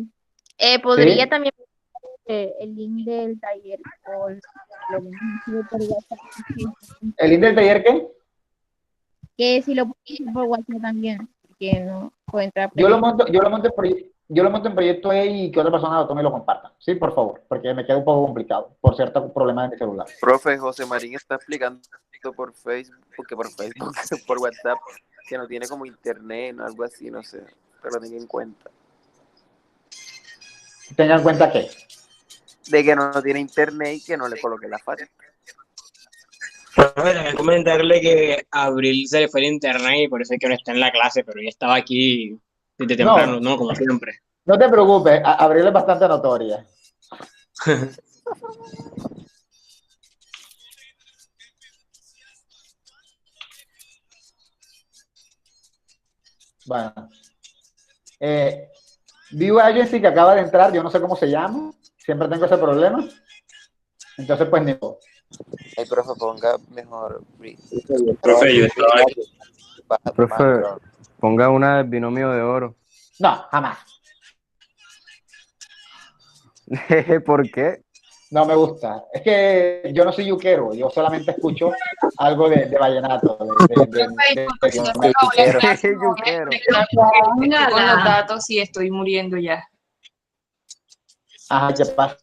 podría ¿Sí? también el link del taller por WhatsApp. ¿El link del taller qué? Que si lo ponen por WhatsApp también, que no puedo entrar. Yo lo monto en Proyecto E y que otra persona lo tome y lo comparta. Sí, por favor, porque me queda un poco complicado por cierto problema de mi celular. Profe, José Marín está explicando por Facebook, por WhatsApp, que no tiene como internet o algo así, no sé, pero tenga en cuenta. Tengan en cuenta que de que no tiene internet y que no le coloque la fácil. Déjame comentarle que a Abril se le fue el internet y por eso es que no está en la clase, pero ya estaba aquí desde temprano, ¿no? Como siempre. No te preocupes, Abril es bastante notoria. Bueno. View Agency que acaba de entrar, yo no sé cómo se llama, siempre tengo ese problema. Entonces, pues, ni modo. Ay, profe, ponga mejor. Profe, yo estaba aquí. Profe, ponga una del binomio de oro. No, jamás. ¿Por qué? No me gusta. Es que yo no soy yuquero, yo solamente escucho algo de vallenato. Con los datos y estoy muriendo ya. Ajá, ¿qué pasa?